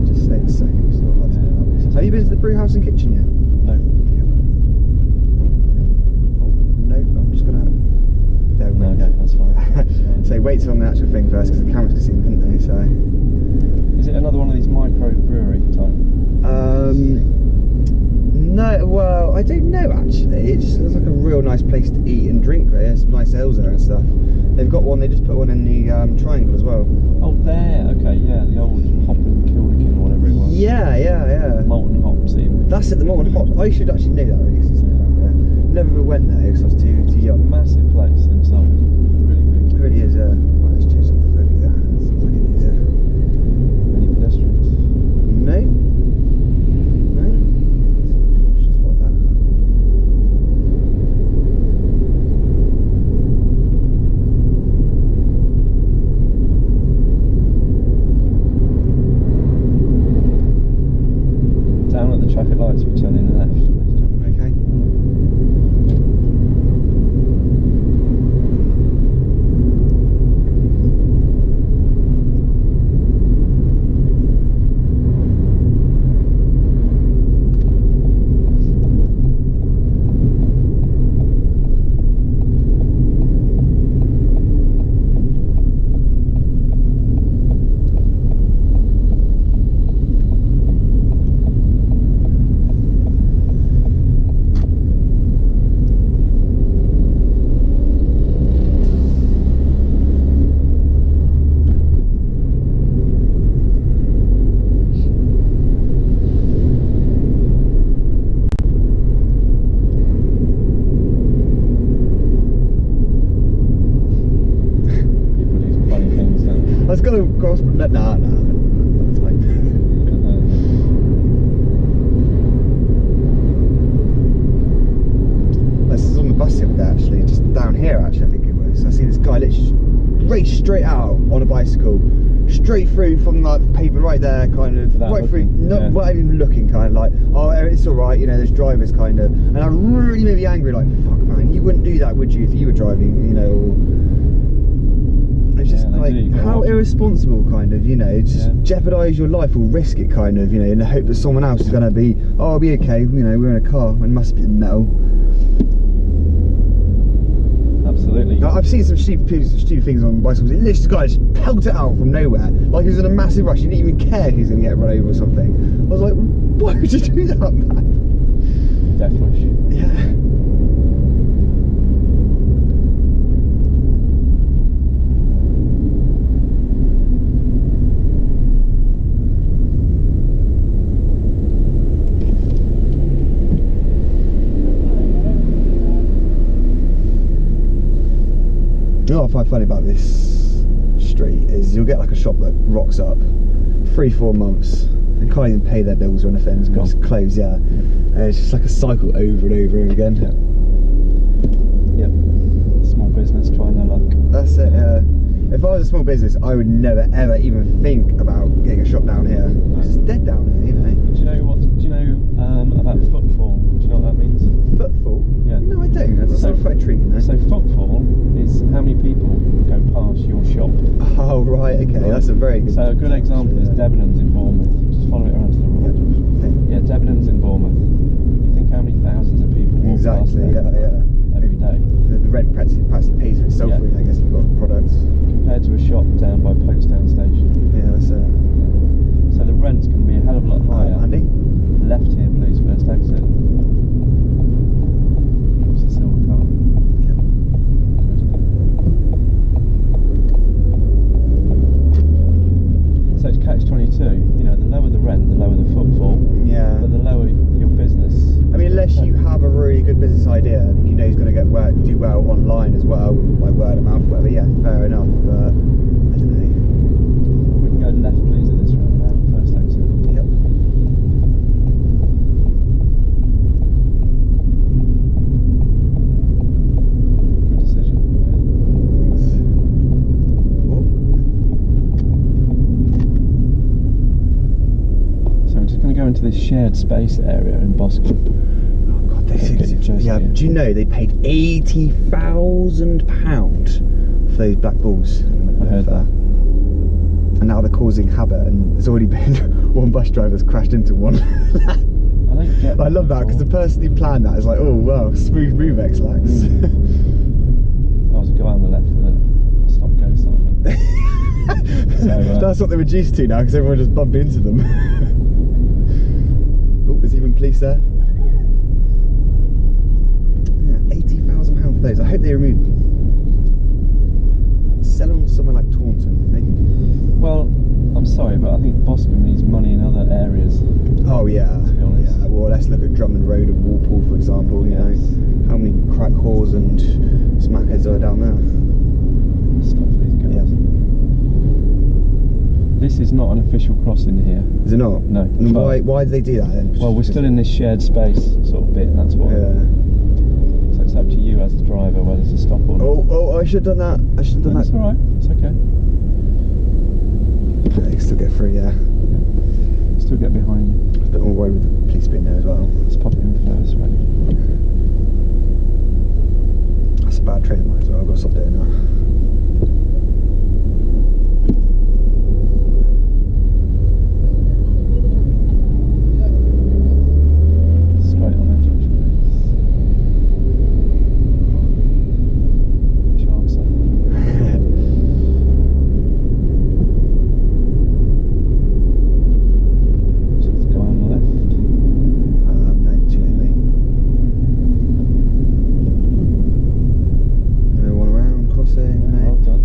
Just stay a second. It's not hard to do that. Have you been to the brew house and kitchen yet? No. Oh, no, I'm just gonna. There we No, go. okay, that's fine. That's fine. So wait till on the actual thing first, because the cameras can see them, couldn't they? So. Is it another one of these micro brewery type? No, well, I don't know actually. It just looks like a real nice place to eat and drink. Right? There's some nice ales there and stuff. They've got one. They just put one in the Triangle as well. Oh, there. Okay, yeah, the old Hop and Kilderkin or whatever it was. Yeah. Molten hops even. That's at the Molten Hops. I should actually know that really. 'Cause it's around there. Never went there because I was too young. Massive place inside. Really big. It really is. Right, let's change up the focus. Yeah, seems like it is. Many pedestrians. No. Just spot that. Down at the traffic lights, we're turning left. Okay. to cross. Nah. It's fine. This is on the bus the other day, actually, just down here. Actually, I think it was. I see this guy literally raced straight out on a bicycle, straight through from like the pavement right there, kind of Without right through, looking, not yeah. without even looking, kind of like, oh, it's all right, you know, there's drivers, kind of. And I really made me angry, like, fuck, man, you wouldn't do that, would you, if you were driving, you know? Or... It's just Yeah, like, how irresponsible, kind of, you know, just jeopardise your life or risk it, kind of, you know, in the hope that someone else is going to be, oh, I'll be okay, you know, we're in a car, it must be metal. Absolutely. I've seen some stupid things on bicycles. This guy just pelted it out from nowhere, like he was in a massive rush. He didn't even care he was going to get run over or something. I was like, why would you do that, man? Death wish. Yeah. You know what I find funny about this street is you'll get like a shop that rocks up 3-4 months and can't even pay their bills or anything, it's got closed, yeah. And it's just like a cycle over and over and again. Yep. Small business trying their luck. That's it, yeah. If I was a small business, I would never ever even think about getting a shop down here. It's just dead down here, you know. Do you know about footfall? Do you know what that means? Footfall? Yeah. No, I don't. That sounds quite intriguing, though. So footfall is how many people go past your shop. Oh, right, okay. That's a very good... So a good example is Debenhams in Bournemouth. Just follow it around to the right. Yeah, Debenhams in Bournemouth. You think how many thousands of people walk past Exactly, there every day? The rent practically pays for itself, really, I guess, if you've got products. Compared to a shop down by Folkestone Station. Yeah, that's So the rent's going to be a hell of a lot higher. Andy? Left here, please, first exit. It's a silver car. So it's catch-22. You know, the lower the rent, the lower the footfall. Yeah. But the lower your business. I mean, unless you have a really good business idea that you know is going to do well online as well, like word of mouth, whatever. Yeah, fair enough. But I don't know. We can go left, please, at this roundabout, first exit. Yep. Good decision. So we're just going to go into this shared space area in Boscombe. Oh God, they yeah. Do you know they paid £80,000 for those black balls? I heard that. And now they're causing havoc, and there's already been one bus driver that's crashed into one. I love that because the person who planned that is like, oh wow, smooth move, X-Lax. I was a guy on the left with a stop-go sign. That's what they're reduced to now because everyone just bumped into them. Oh, there's even police there. Yeah, £80,000 for those. I hope they remove them. Sell them somewhere like Taunton, maybe. Well, I'm sorry, but I think Boscombe needs money in other areas. Oh yeah. To be honest. Yeah. Well, let's look at Drummond Road and Walpole, for example. You know, how many crack whores and smackheads are down there? Stop for these girls. Yeah. This is not an official crossing here. Is it not? No. And why did they do that then? Well, we're still in this shared space sort of bit, and that's why. Yeah. So it's up to you as the driver whether to stop or not. Oh, I should have done that. I should have done That's that. alright, it's okay. Yeah, you can still get through, yeah. Still get behind you. I was a bit more worried with the police being there as well. Let's pop it in first, ready? That's a bad train line as well, I've got to stop doing that. Straight on that junction, please. Chancer. So let's go on the left. No, too late. No one around, crossing, no. Well done.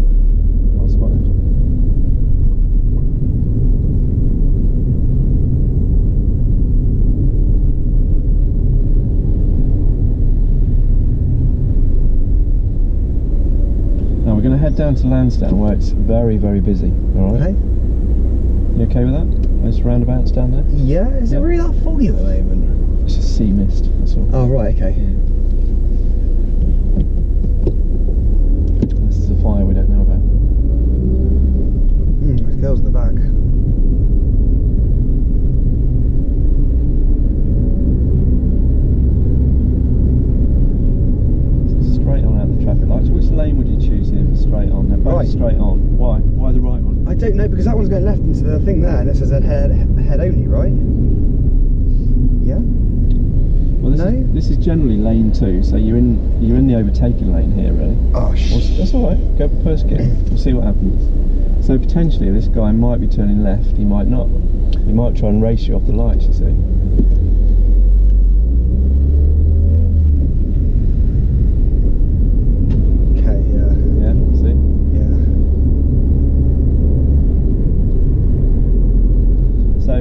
we're going to head down to Lansdowne where it's very, very busy. All right. Okay. You okay with that? Those roundabouts down there? Yeah, is it really that foggy at the moment? It's just sea mist, that's all. Oh, right, okay. This is a fire we don't know about. There's girls in the back. Straight on out the traffic lights. Which lane would you choose here for straight on? They're both Right. straight on. Why? Why the right one? I don't know, because that one's going left into the thing there, and it says head only, right? Yeah? Well, No? this is generally lane 2, so you're in the overtaking lane here, really. Oh, That's all right. Go first gear. We'll see what happens. So potentially this guy might be turning left. He might not. He might try and race you off the lights. You see. Okay, yeah. Yeah. See. Yeah. So,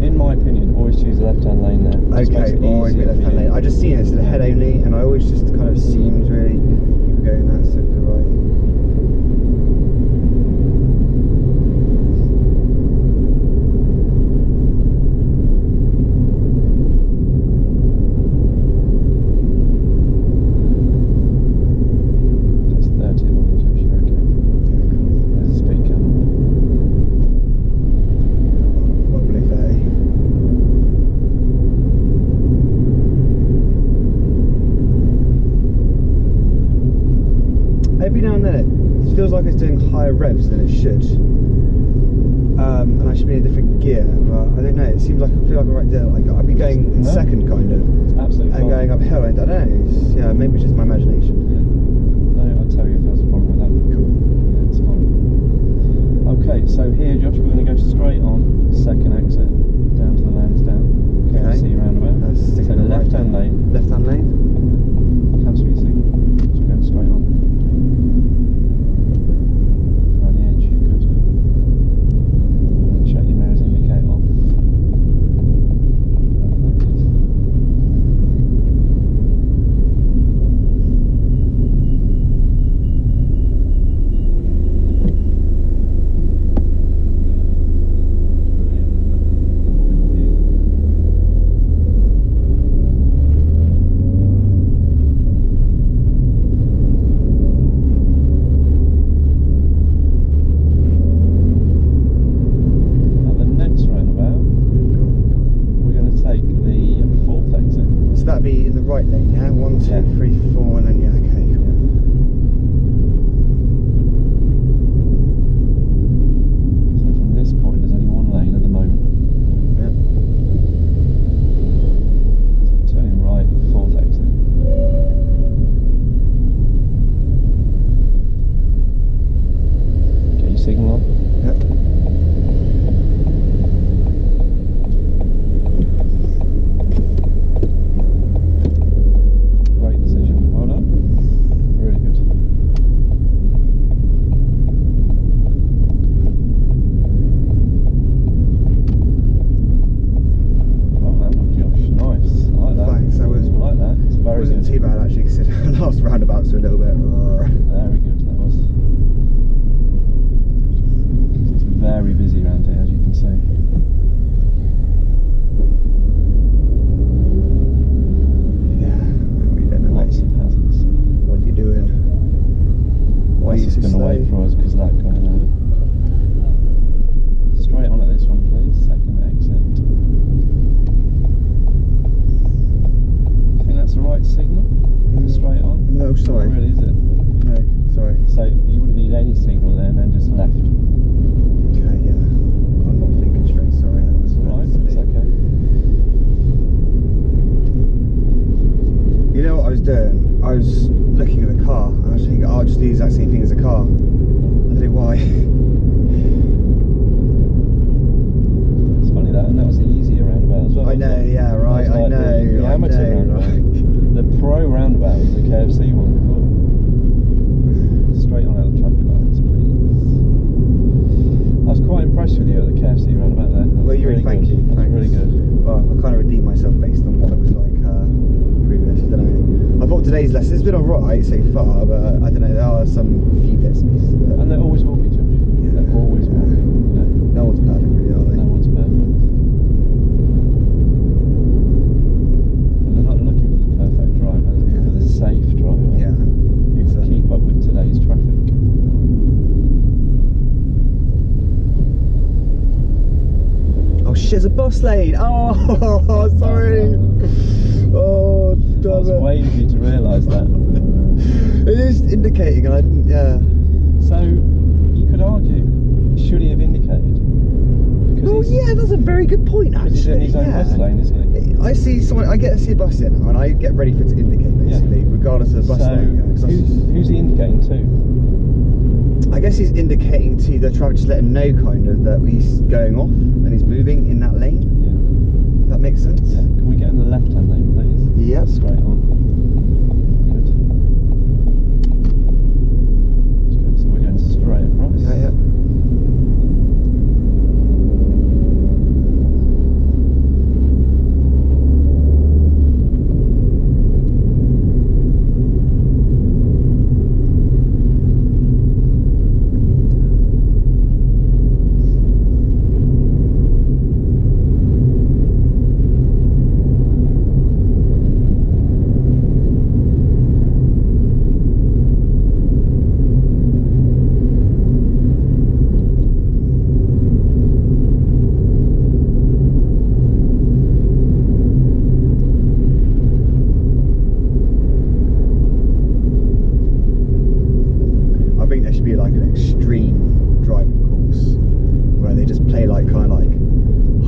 in my opinion, always choose the left-hand lane there. Just makes Okay, it always be easier for left-hand you. lane. I just seen it, the head only, and I always just kind of assumed really people going that side to the right. Just 30 along the edge, you're okay. There's a speed camera. Probably 30. Every now and then it feels like it's doing higher revs than it should. And I should be in a different gear, but I don't know, it seems like I feel like I'm right there, like I'd be going in No. second kind of, It's absolutely and fine. going uphill, and I don't know, yeah, maybe it's just my imagination. Yeah. No, I'll tell you if there's a problem with that. Cool. Yeah, it's fine. Okay, so here, Josh, we're going to go straight on, second exit, down to the Lansdowne. KFC roundabout. Stick So to the right left-hand then. lane, Left-hand lane? cancel your signal. So we're going straight on. Around the edge, good. And check your mirrors indicate off. Perfect. At the next roundabout, we're going to take the fourth exit. So that'd be in the right lane, yeah? 1, 2, Yeah. 3, 4, and then, yeah, okay, cool. So from this point, there's only one lane at the moment. Yeah. So turning right, fourth exit. Get your signal on. Yep. Great decision. Well done. Really good. Well handled, Josh. Nice. I like that. Thanks, that was, I like that. It's very wasn't good. too bad actually, because the last roundabouts were a little bit. Very good. That was. It's very busy around here, as you can see. Yeah, we don't know. Lots of hazards. What are you doing? Why are He's you just so going to wait slow? for us because that guy there. Straight on at this one, please. Second exit. Do you think that's the right signal? Straight on? No, sorry. Not really, is it? No, sorry. So you wouldn't need any signal there and then just left. Okay, yeah. I'm not thinking straight, sorry. That was Alright, silly. it's okay. You know what I was doing? I was looking at the car, and I was thinking, oh, I'll just do the exact same thing as a car. I don't know why. It's funny that, and that was the easier roundabout as well. I wasn't know, it? yeah, right, That was I like know. The I amateur know, roundabout. right. The pro roundabout was the KFC one before. Straight on out the traffic lights, please. I was quite impressed with you at the KFC roundabout there. That was Well, you really thank good. you. That was Thanks. really good. Well, I kind of redeemed myself based on what it was like previous. I don't know. I thought today's lesson has been alright so far, but I don't know. There are some shit, it's a bus lane. Oh, sorry. Oh, I damn was it. waiting for you to realise that. It is indicating, and I didn't, yeah. So, you could argue, should he have indicated? Well, yeah, that's a very good point, actually. Because he's in his own yeah. bus lane, isn't he? I see someone, I get to see a bus here now, and I get ready for it to indicate, basically, regardless of the bus So, lane. You know, 'cause that's just- who's he indicating to? I guess he's indicating to the traffic, just let him know, kind of, that he's going off and he's moving in that lane. Yeah. If that makes sense? Yeah. Can we get in the left-hand lane, please? Yep. Straight on. Good. That's good. So we're going straight across. Yeah, yeah. I think there should be like an extreme driving course where they just play like kind of like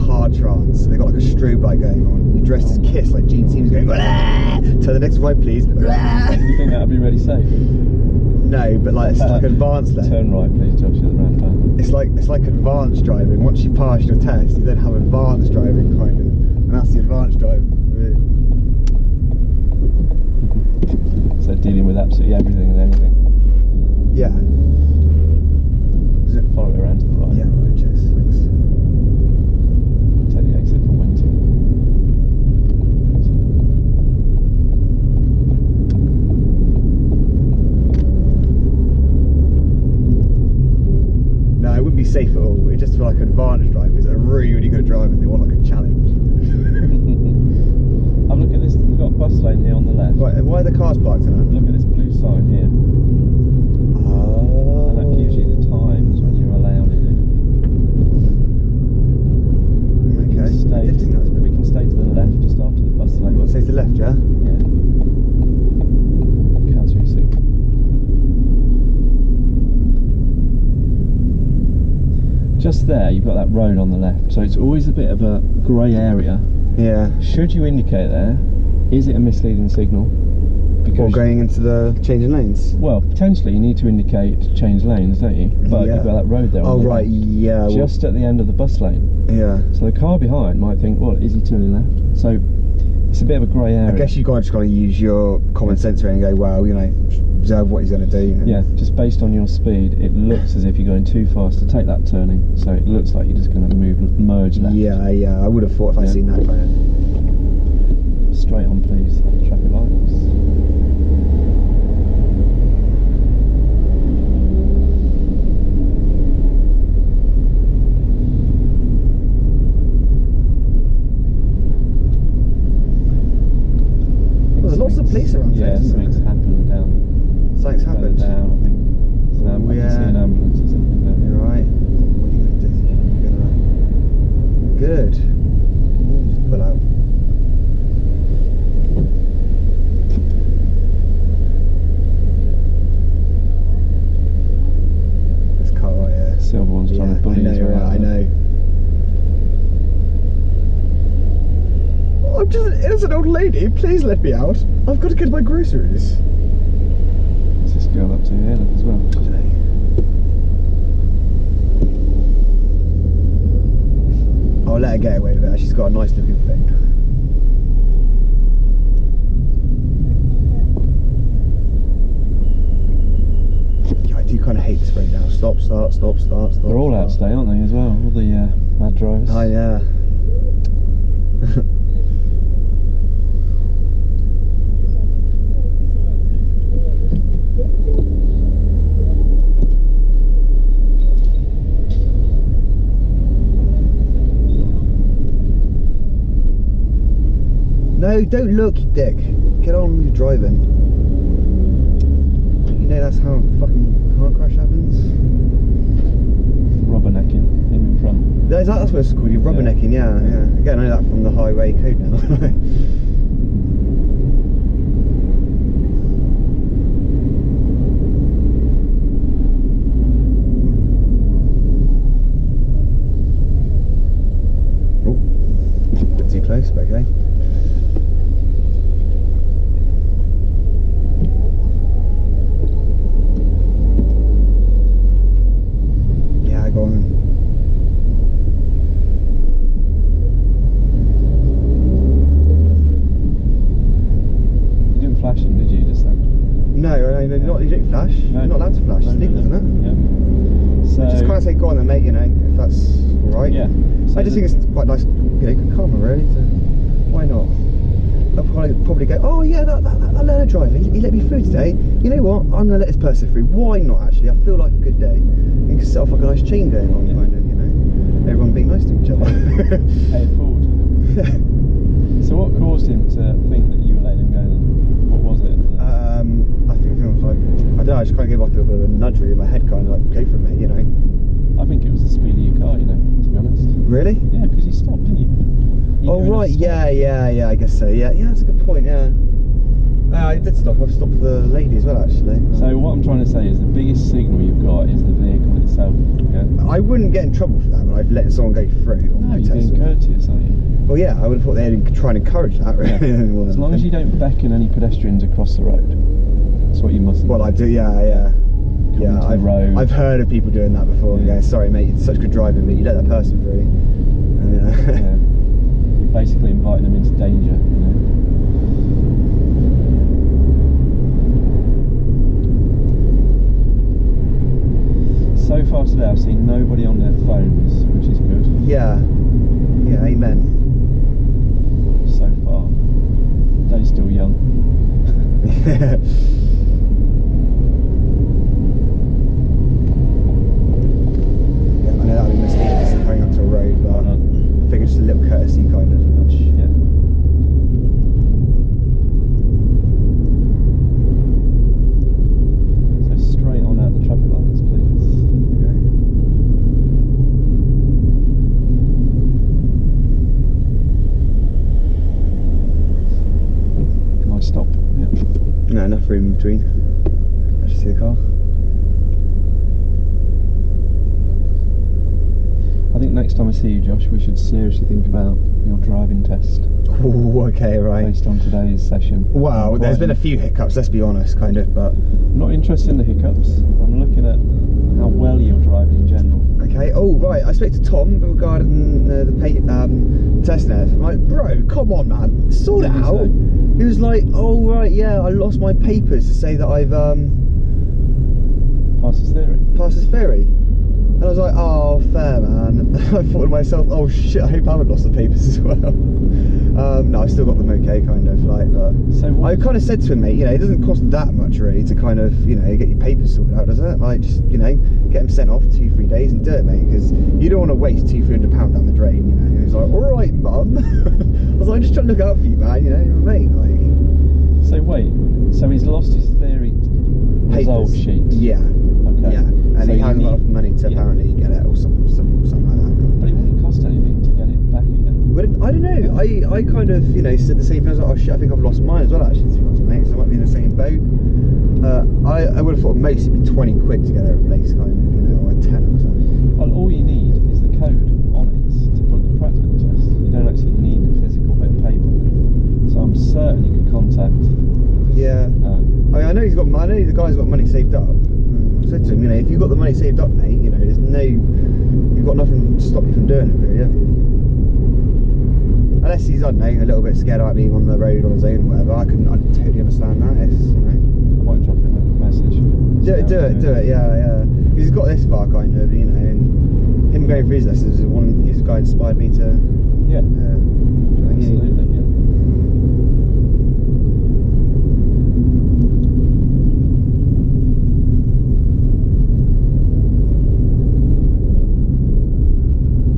hard trance. They've got like a strobe light going on. You dressed as Kiss, like Gene Simmons going, "Blah! Turn the next right, please." Blah! Do you think that would be really safe? No, but like it's like advanced lane. Turn right, please, Josh, at the roundabout. It's like advanced driving. Once you pass your test, you then have advanced driving, kind of, and that's the advanced driving. So dealing with absolutely everything and anything. Yeah. Follow it around to the right. Yeah, right, cheers. Thanks. Take the exit for Winton. No, it wouldn't be safe at all. It just feel like advanced drivers that are really, really good at driving. They want like a challenge. Have a look at this. We've got a bus lane here on the left. Right, and why are the cars parked in it? Look at this blue sign here. Oh. And that gives you the times when you're allowed in it. Okay. Stay, Lifting that's we can stay to the left just after the bus lane. What, say to the left, yeah? Yeah. Cancel your seat. Just there, you've got that road on the left, so it's always a bit of a grey area. Yeah. Should you indicate there, is it a misleading signal? Or going into the changing lanes? Well, potentially you need to indicate to change lanes, don't you? But Yeah. you've got that road there. Oh, on the right, left, yeah. well, just at the end of the bus lane. yeah. So the car behind might think, well, is he turning left? So it's a bit of a grey area. I guess you guys just got to use your common sense here and go, well, you know, observe what he's going to do. Yeah, just based on your speed, it looks as if you're going too fast to take that turning. So it looks like you're just going to merge left. Yeah, yeah. I would have thought if I'd Yeah. seen that kind Straight on, please. Traffic lights. Well, there's lots of police around. Yeah, isn't there? something's happened down. Something's further happened. down, I think. There's an I can see an ambulance or something there. You're right. What are you going to do? You're going to... Good. Just pull out. This car right here. Silver one's trying to bully I know, his way right, out I of it. know. I'm just an innocent old lady. Please let me out. I've got to get my groceries. What's this girl up to here look as well? I'll let her get away with it. She's got a nice looking thing. Yeah, I do kind of hate this road now. Stop, start, stop, start, stop. They're all out start. today, aren't they, as well? All the mad drivers. Oh, yeah. No, don't look, you dick. Get on with your driving. You know that's how fucking car crash happens? Rubbernecking him in front. That's what it's called, you're rubbernecking, yeah. Again, I know that from the highway code now. Too close, but okay. Yeah, go on. You didn't flash him, did you, just then? No, you don't flash. No. You're not allowed to flash. It's legal, isn't it? Yeah. So Just kind of say, go on then, mate, you know, if that's alright. Yeah. So I just think it's quite nice, good karma, really. Why not? I'll probably go, oh yeah, that learner driver, he let me through today. You know what? I'm going to let this person through. Why not, actually? I feel like a good day. You can set off like a nice chain going on, kind of, you know. Everyone being nice to each other. Pay it forward. So what caused him to think that you were letting him go then? What was it? I think it was like, I don't know, I just kind of gave like a bit of a nudge in my head, kind of like, go for it, mate, you know. I think it was the speed of your car, you know, to be honest. Really? Yeah, because you stopped, didn't you? Oh right, yeah, I guess so. Yeah, that's a good point. Yeah, I did stop. I've stopped the lady as well, actually. So what I'm trying to say is the biggest signal you've got is the vehicle itself. Yeah. I wouldn't get in trouble for that when I've let someone go through on No, my you're being Tesla. courteous, aren't you? Well, yeah, I would have thought they'd try and encourage that. Really. Yeah. As long as you don't beckon any pedestrians across the road, that's what you must. Well, I do. Yeah. To the road. I've heard of people doing that before. And going, sorry, mate, it's such good driving, but you let that person through. And, Yeah. Basically inviting them into danger, you know. So far today I've seen nobody on their phones, which is good. Yeah, amen. So far. Day's still young. Yeah, I know that would be a mistake just going up to a road, but I think it's just a little courtesy kind of nudge. Yeah. So straight on out the traffic lights, please. Okay. Nice stop. Yeah. No, enough room in between. I should see the car. I think next time I see you, Josh, we should seriously think about your driving test Oh, okay, right. based on today's session. Wow, I'm there's quite- been a few hiccups, let's be honest, kind of, but... I'm not interested in the hiccups. I'm looking at how well you're driving in general. Okay, oh, right, I spoke to Tom regarding the test net. I'm like, bro, come on, man, sort it What did he out. say? He was like, oh, right, yeah, I lost my papers to say that I've Passes theory. passed his theory. And I was like, oh, fair, man. I thought to myself, oh shit, I hope I haven't lost the papers as well. No, I still got them okay, kind of, like, but... So what? I kind of said to him, mate, you know, it doesn't cost that much, really, to kind of, you know, get your papers sorted out, does it? Like, just, you know, get them sent off 2-3 days and do it, mate, because you don't want to waste £200-300 down the drain, you know. And he's like, all right, mum. I was like, I'm just trying to look out for you, man, you know, you're a mate, like... So wait, so he's lost his theory result Papers. sheet? Yeah. Okay. Yeah. And So he you hasn't got need- enough money to yeah. apparently get it, or something like that. But it wouldn't cost anything to get it back again. But I don't know. I kind of, you know, said the same thing. I was like, oh shit, I think I've lost mine as well, actually, to be honest, mate. So I might be in the same boat. I would have thought most it'd be 20 quid to get it replaced, kind of, you know, or 10 or something. Well, all you need is the code on it to book the practical test. You don't actually need the physical bit of paper. So I'm certain you could contact. Yeah. I mean, I know the guy's got money saved up. I said to him, you know, if you've got the money saved up, mate, you know, you've got nothing to stop you from doing it, really, have you? Unless he's, I don't know, a little bit scared about being on the road on his own or whatever. I totally understand that. It's, you know. I might drop him a message. Do it, yeah. He's got this far, kind of, you know, and him going through his lessons is his guy inspired me to. Yeah. Absolutely, yeah.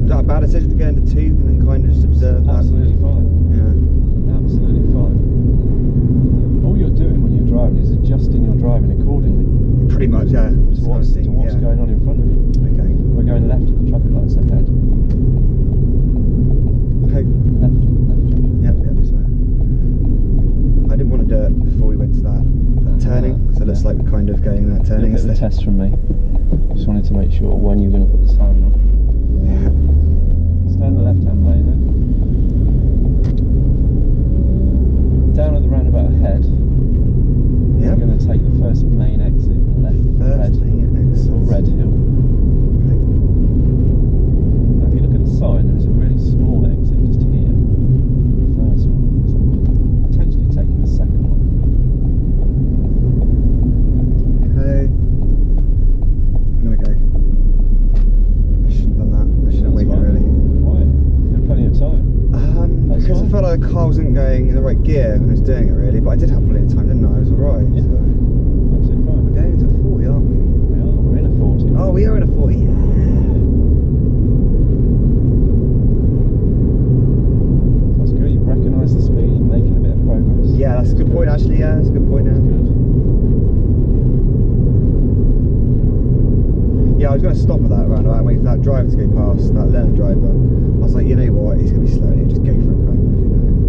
Is that a bad decision to go into 2 and then kind of just observe that? Absolutely fine. Yeah. Absolutely fine. All you're doing when you're driving is adjusting your driving accordingly Pretty much, yeah. to what's going on in front of you. Okay. We're going left at the traffic lights ahead. Okay. Left, Josh. Yep, sorry. I didn't want to do it before we went to that turning, so it looks Yeah. like we're kind of going that A turning bit of a instead. test from me. Just wanted to make sure when you were going to put the siren on. Yeah. Stay in the left-hand lane then. Down at the roundabout ahead, Yep. you're going to take the first main exit on the left. First main exit. Or Red Hill. Okay. Now if you look at the sign, there is a really small exit just here. The first one. So we're potentially taking the second one. Okay. I'm gonna go. I shouldn't have done that. I should have That's waited fine. really. Why? You had plenty of time. That's Because I fine. felt like the car wasn't going in the right gear when I was doing it really, but I did have plenty of time, didn't I? I was alright. Yeah. So. Absolutely fine. We're going to 40, aren't we? We're in a 40. Oh, we are in a 40, yeah. That's good. You've recognised the speed, you're making a bit of progress. Yeah, that's a good point actually, yeah, that's a good point now. Good. Yeah, I was going to stop at that roundabout and wait for that driver to go past, that learner driver. I was like, you know what, he's going to be slow here, just go for it,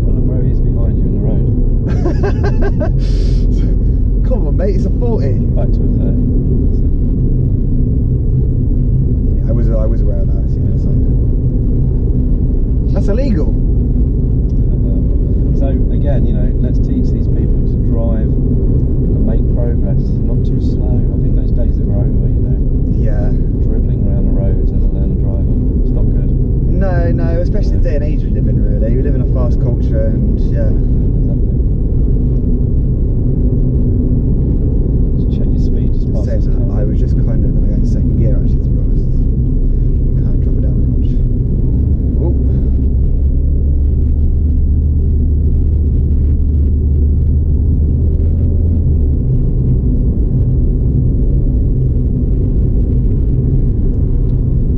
Well, look where he is behind you in the road. you know. Come on, mate, it's a 40. Back to a 30. Yeah, I was aware of that, I see that sign. That's illegal. So again, you know, let's teach these people to drive and make progress, not too slow. I think those days are over, you know. Yeah. Dribbling around the roads as a learner driver. It's not good. No, especially the day and age we live in really. We live in a fast culture and yeah. Exactly. Just check your speed just past Saying this that, car. I was just kind of going to go in second gear actually, to be honest. Kind of drop it down a notch. Oh.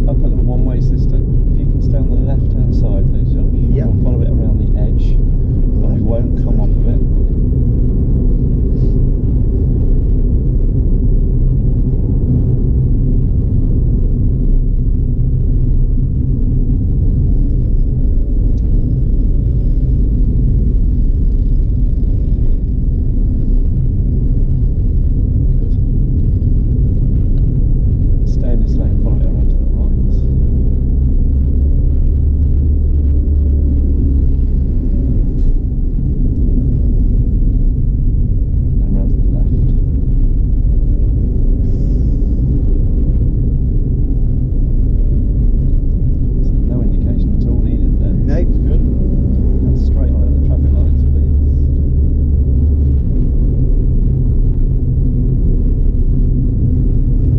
Up at the one-way system. If you can stay on the left-hand side, please, Josh. Yep. We'll follow it around the edge, and we won't come off of it. Good. Stay in this lane, follow it around to the right. And round to the left. No indication at all needed there. No. It's good. And straight on at the traffic lights, please.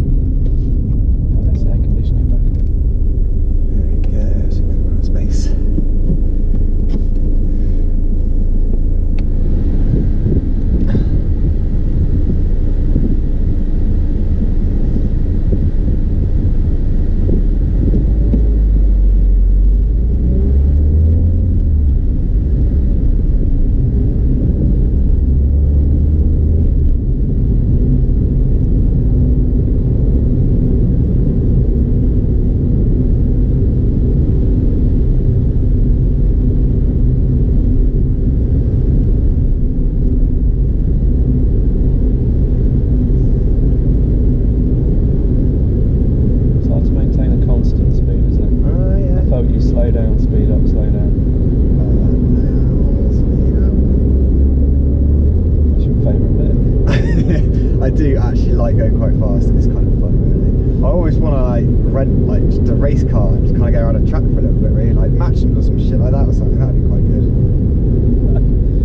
Oh, that's air conditioning back. There we go, so we've got space. It's hard to maintain a constant speed, isn't it? Oh yeah. I felt you slow down, speed up, slow down. That's your favourite bit. I do actually like going quite fast. It's kind of fun, really. I always want to like rent like just a race car and just kind of go around a track for a little bit, really, like Matcham or some shit like that or something. That'd be quite good.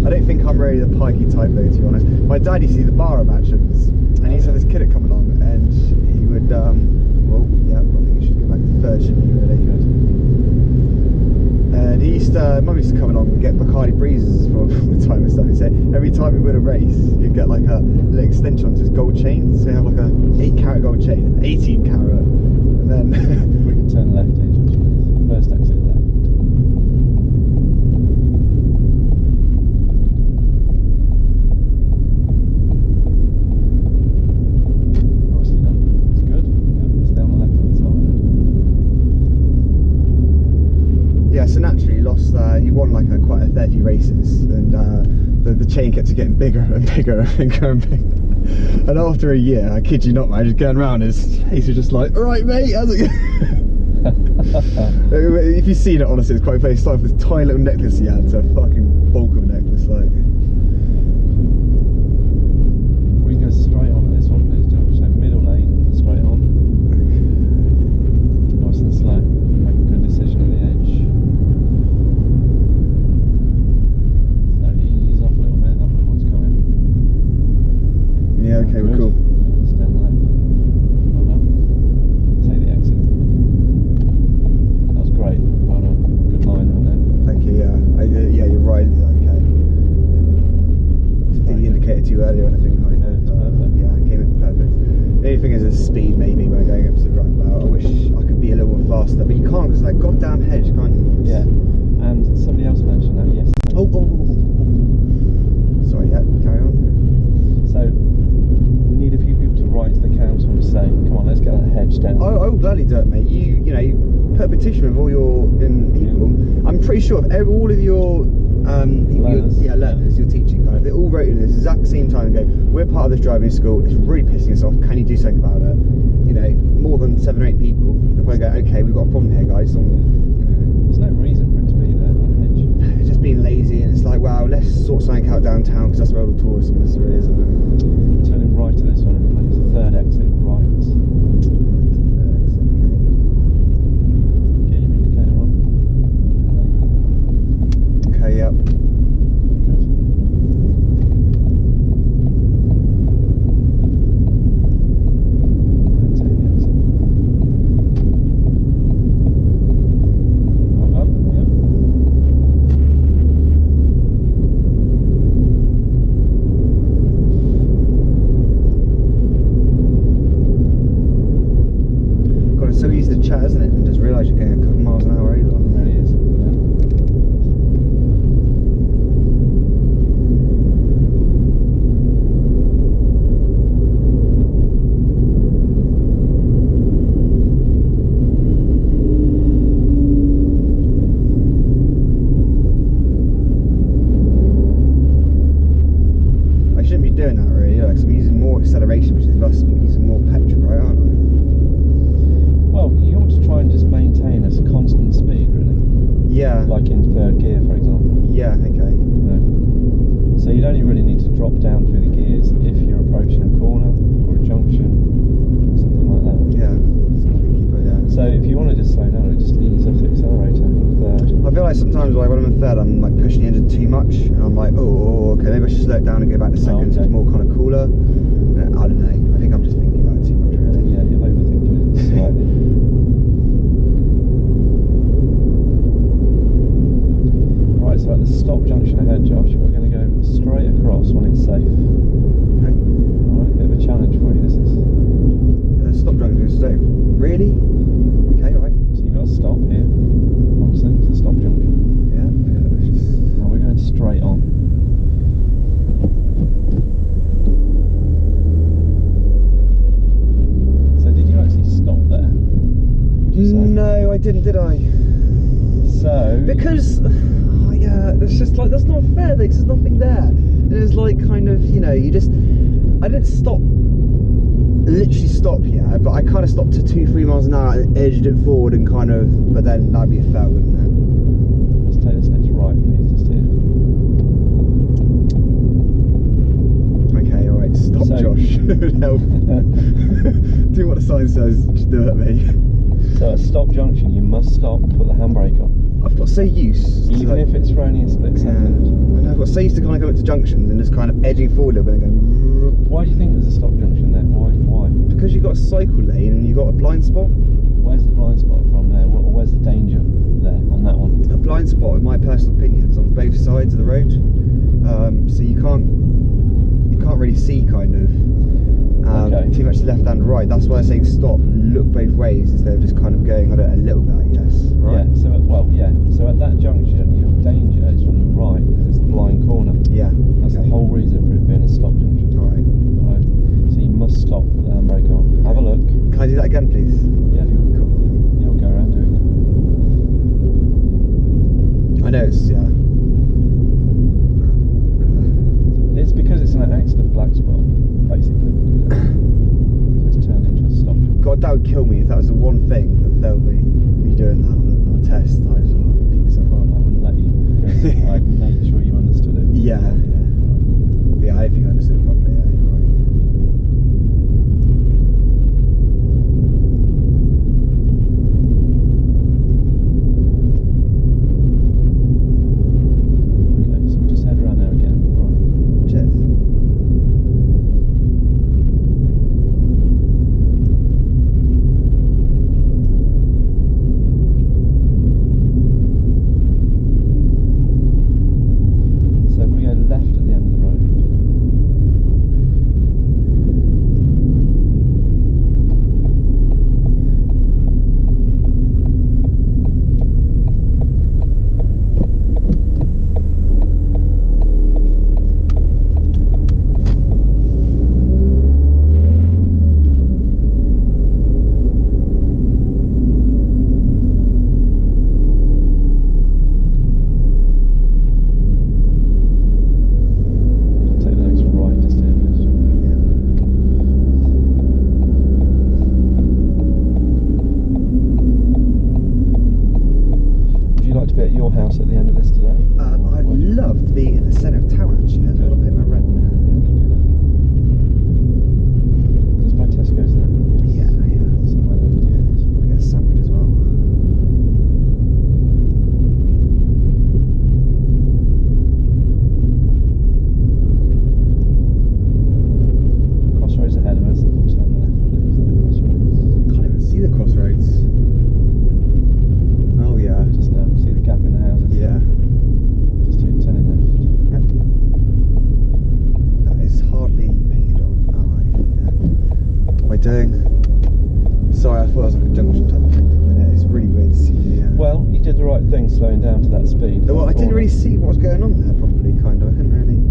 I don't think I'm really the pikey type though, to be honest. My dad used to see the bar at Matcham's, and he used to have this kid that come along, and he would, well, yeah, I think you should go back to third, shouldn't you, really? Good. And he used to, Mum used to come along and get Bacardi Breezes from the time and stuff. He'd say every time we win a race, you'd get like a little extension onto his gold chain. So you have like a 8-carat gold chain, an 18-carat, and then We can turn left here, Josh, please. First exit left. Nicely done. It's good. Good. Stay on the left hand side. yeah. So naturally, you lost that chain kept getting bigger and bigger and bigger and bigger. And after a year, I kid you not, man, just going around, his face was just like, all right, mate, how's it going? If you've seen it, honestly, it's quite funny. It started with this tiny little necklace he had to a fucking bulk of a necklace, like. We can go straight on this one, please, Josh. So middle lane, straight on. Nice and slow. Make a good decision at the edge. So ease off a little bit. Have a look what's coming. Yeah, okay, we're cool. Stay on the left. Well done. Take the exit. That was great. Well done. Good line right there. Thank you, yeah. Yeah, you're right. Okay. Did the indicator too early or anything? Yeah, it's perfect. Yeah, it came in perfect. The only thing is the speed, maybe, when going up to the roundabout. I wish I could be a little more faster, but you can't because that goddamn hedge, can't you? Yeah. And somebody else mentioned that yesterday. Oh. Sorry, yeah, carry on. So we need a few people to write to the council and say, come on, let's get that hedge down. I will gladly do it, mate. You know, you put a petition with all your people. I'm pretty sure if all of your learners, you're teaching, kind of, they all wrote in the exact same time and go, we're part of this driving school, it's really pissing us off, can you do something about it? You know, more than 7 or 8 people, if I go, okay, we've got a problem here, guys. There's no reason for it to be there, that hedge. It's just being lazy, and it's like, wow, let's sort something out downtown, because that's where all the tourism is, really, isn't it? Turning right to this one, please. Third exit right. Get your indicator on. Okay, yeah. Good. And take the exit. Well done. Yep. God, it's so easy to chat, isn't it? And just realise you're going a couple miles an hour over. It really is. Yeah. I shouldn't be doing that, really, because I'm using more acceleration, which is thus using more petrol, right, aren't I? Well, you ought to try and just maintain a constant speed, really. Yeah. Like in third gear, for example. Yeah, okay. You know. So you'd only really need to drop down through the gears if you're approaching a corner or a junction, something like that. Yeah. Just keep it, yeah. So if you want to just slow down, just ease off the accelerator in third. I feel like sometimes, like, when I'm in third, I'm like pushing the engine too much, and I'm like, oh, okay, maybe I should slow it down and go back to second, so okay. it's more kind of cooler. I don't know. I think I'm just thinking about it too much, really. Yeah, you're overthinking it slightly. Right, so at the stop junction ahead, Josh, we're going to go straight across when it's safe. Okay. Right, bit of a challenge for you, this is. Stop junction, stay. Really? Okay, alright. So you've got to stop here, obviously, it's the stop junction. Yeah, let's just... Right, we're going straight on. So did you actually stop there? Would you say? No, I didn't, did I? So... Because, oh, yeah, it's just like, that's not fair, because there's nothing there. It was like, kind of, you know, you just... I didn't stop, literally stop, yeah, but I kind of stopped to 2-3 miles an hour and edged it forward and kind of, but then that'd be a fail, wouldn't it? Let's take this next right, please, just here. Okay, alright, stop, So- Josh. It would help. Do what the sign says, just do it, mate. So at stop junction, you must stop, put the handbrake on. I've got so used to, Even like, if it's for only a split yeah, second. I know, I've got so used to kind of going to junctions and just kind of edging forward a little bit and going... Why do you think there's a stop junction there? Why? Because you've got a cycle lane and you've got a blind spot. Where's the blind spot from there? Where's the danger there on that one? A blind spot, in my personal opinion, is on both sides of the road. So you can't really see kind of Okay. too much left and right. That's why I say stop, look both ways instead of just kind of going on it a little bit, I guess. Right? Yeah. So at that junction, your danger is from the right because it's a blind corner. Yeah. That's the whole reason for it being a stop junction. Alright. Right. So you must stop, put the handbrake on. Have a look. Can I do that again, please? Yeah. Cool. You'll go around doing it. I know it's, yeah. that would kill me if that was the one thing that failed me doing that on a test. I just beat myself I up. wouldn't let you because I made sure you understood it. Yeah, yeah. I don't think I understood it properly. Yeah, you're right. Okay, so we'll just head around there again. Right. Cheers. So if we go left at the end of the road. Take the next right to stay in this. Would you like to be at your house at the end of this today? I'd love to be in the centre of town actually. I'd want to pay my rent. Just by Tesco's there. Yeah, yeah. Somewhere there. I get a sandwich as well. Crossroads ahead of us. We'll turn left, please, at the crossroads. Can't even see the crossroads. Oh yeah. Just now, see the gap in the houses? Yeah. Just turn left. Yep. That is hardly painted on. Alright. Yeah. What am I doing? Sorry, I thought it was like a junction type of thing. Yeah, it's really weird to see. Yeah. Well, you did the right thing slowing down to that speed. Well, I didn't really see what was going on there properly, kind of. I couldn't really.